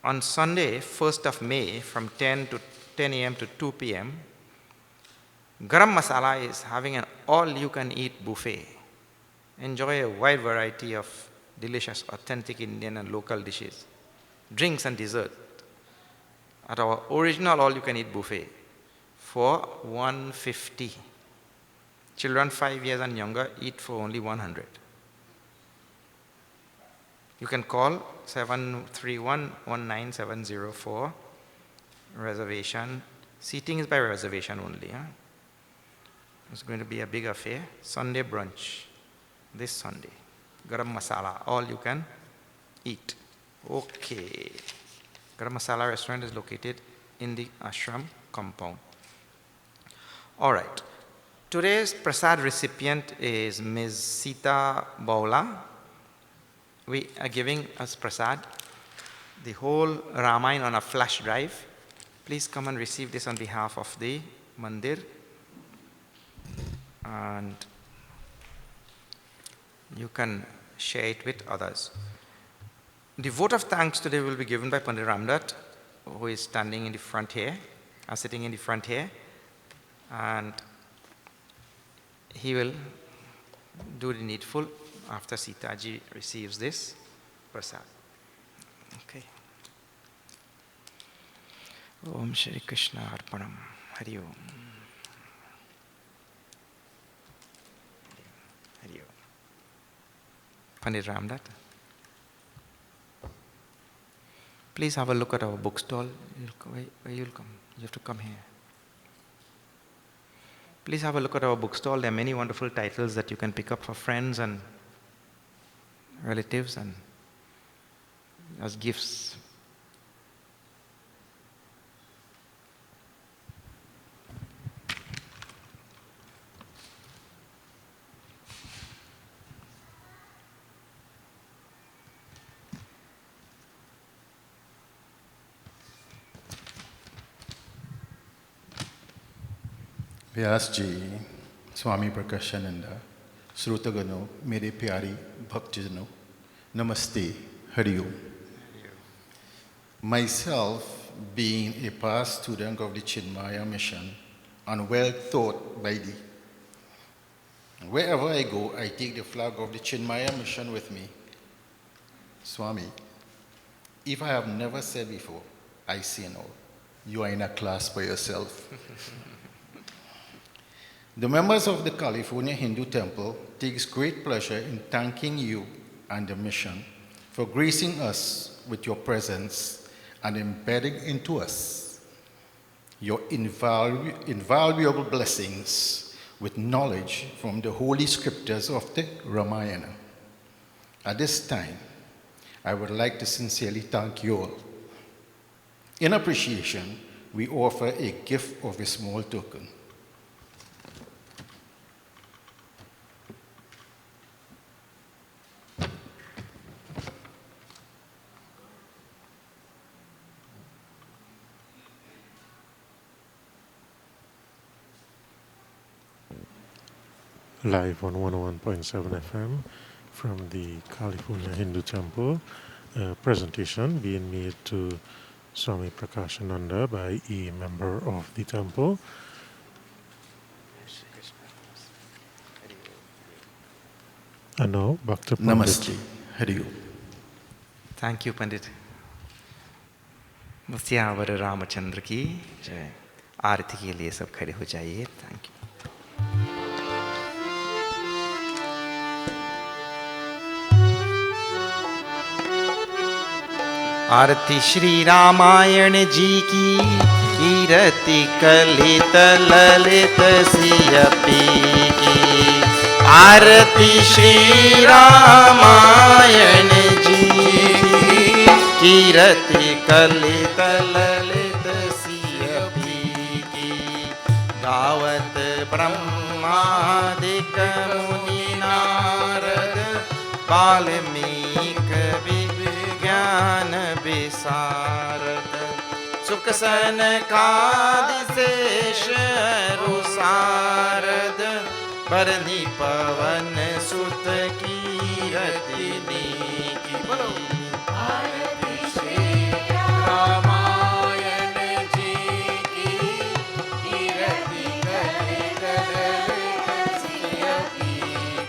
on Sunday, 1st of May, from 10 a.m. to 2 p.m., Garam Masala is having an all-you-can-eat buffet. Enjoy a wide variety of delicious, authentic Indian and local dishes, drinks and dessert at our original all-you-can-eat buffet for 150. Children 5 years and younger eat for only 100. You can call 731-1970 for reservation. Seating is by reservation only. It's going to be a big affair. Sunday brunch. This Sunday. Garam Masala, all you can eat. Okay. Garam Masala restaurant is located in the ashram compound. All right. Today's prasad recipient is Ms. Sita Baula. We are giving us prasad, the whole Ramayana on a flash drive. Please come and receive this on behalf of the mandir, and you can share it with others. The vote of thanks today will be given by Pandit Ramdat, who is standing in the front here, sitting in the front here, and he will do the needful after Sitaji receives this prasad. Okay. Om Shri Krishna Arpanam. Hari Om. Hari Om. Pandit Ramdat. Please have a look at our bookstall. Where you'll come? You have to come here. Please have a look at our bookstall. There are many wonderful titles that you can pick up for friends and relatives and as gifts. व्यास जी, स्वामी प्रकाशानंद, श्रोतगणों, मेरे प्यारी भक्तजनों, नमस्ते, हरि ओम. Myself, being a past student of the Chinmaya mission and well taught by thee, wherever I go, I take the flag of the Chinmaya mission with me. Swami, if I have never said before, I say now, you are in a class by yourself. The members of the California Hindu Temple takes great pleasure in thanking you and the mission for gracing us with your presence and embedding into us your invaluable blessings with knowledge from the holy scriptures of the Ramayana. At this time, I would like to sincerely thank you all. In appreciation, we offer a gift of a small token. Live on 101.7 FM from the California Hindu Temple, presentation being made to Swami Prakashananda by a member of the temple. And now, Bhakti Pandit. Namaste, Hari Om. Thank you, Pandit. मुस्यावर Ramchandra की जय. आरती के लिए सब खड़े हो जाइए. Thank you. आरती श्री रामायण जी की, कीरति कलित ललित सियपी की. आरती श्री रामायण जी की, कीरति कलित ललित सियपी की. गावत ब्रह्मादिक मुनि नारद, वाल्मीकि ज्ञान विशारद. सुख सनकादिशेष रुसारद, बरनी पवन सुत कीरति नीकी. आरती श्री रामायण जी की, कीरति कलित ललित सियपी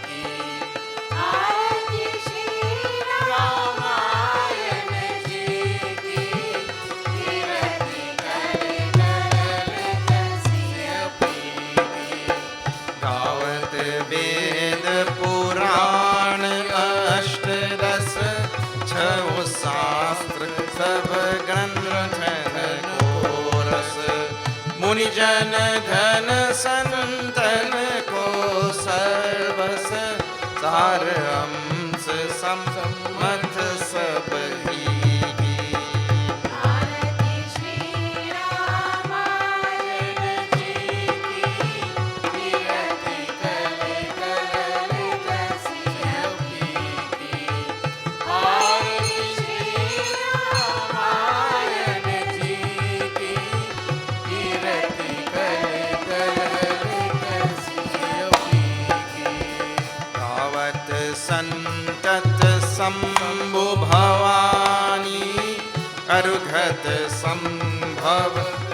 की. आरती श्री रामायण जी की, कीरति कलित ललित सियपी की. गावत वेद पुराण अष्ट रस, छह शास्त्र सब ग्रंथ को रस. मुनि जन धन संतन को सर्वस, सार अंश सम्मत सब ही की. आरती श्री रामायण जी की, कीरति कलित ललित सियपी की. आरती श्री रामायण जी की,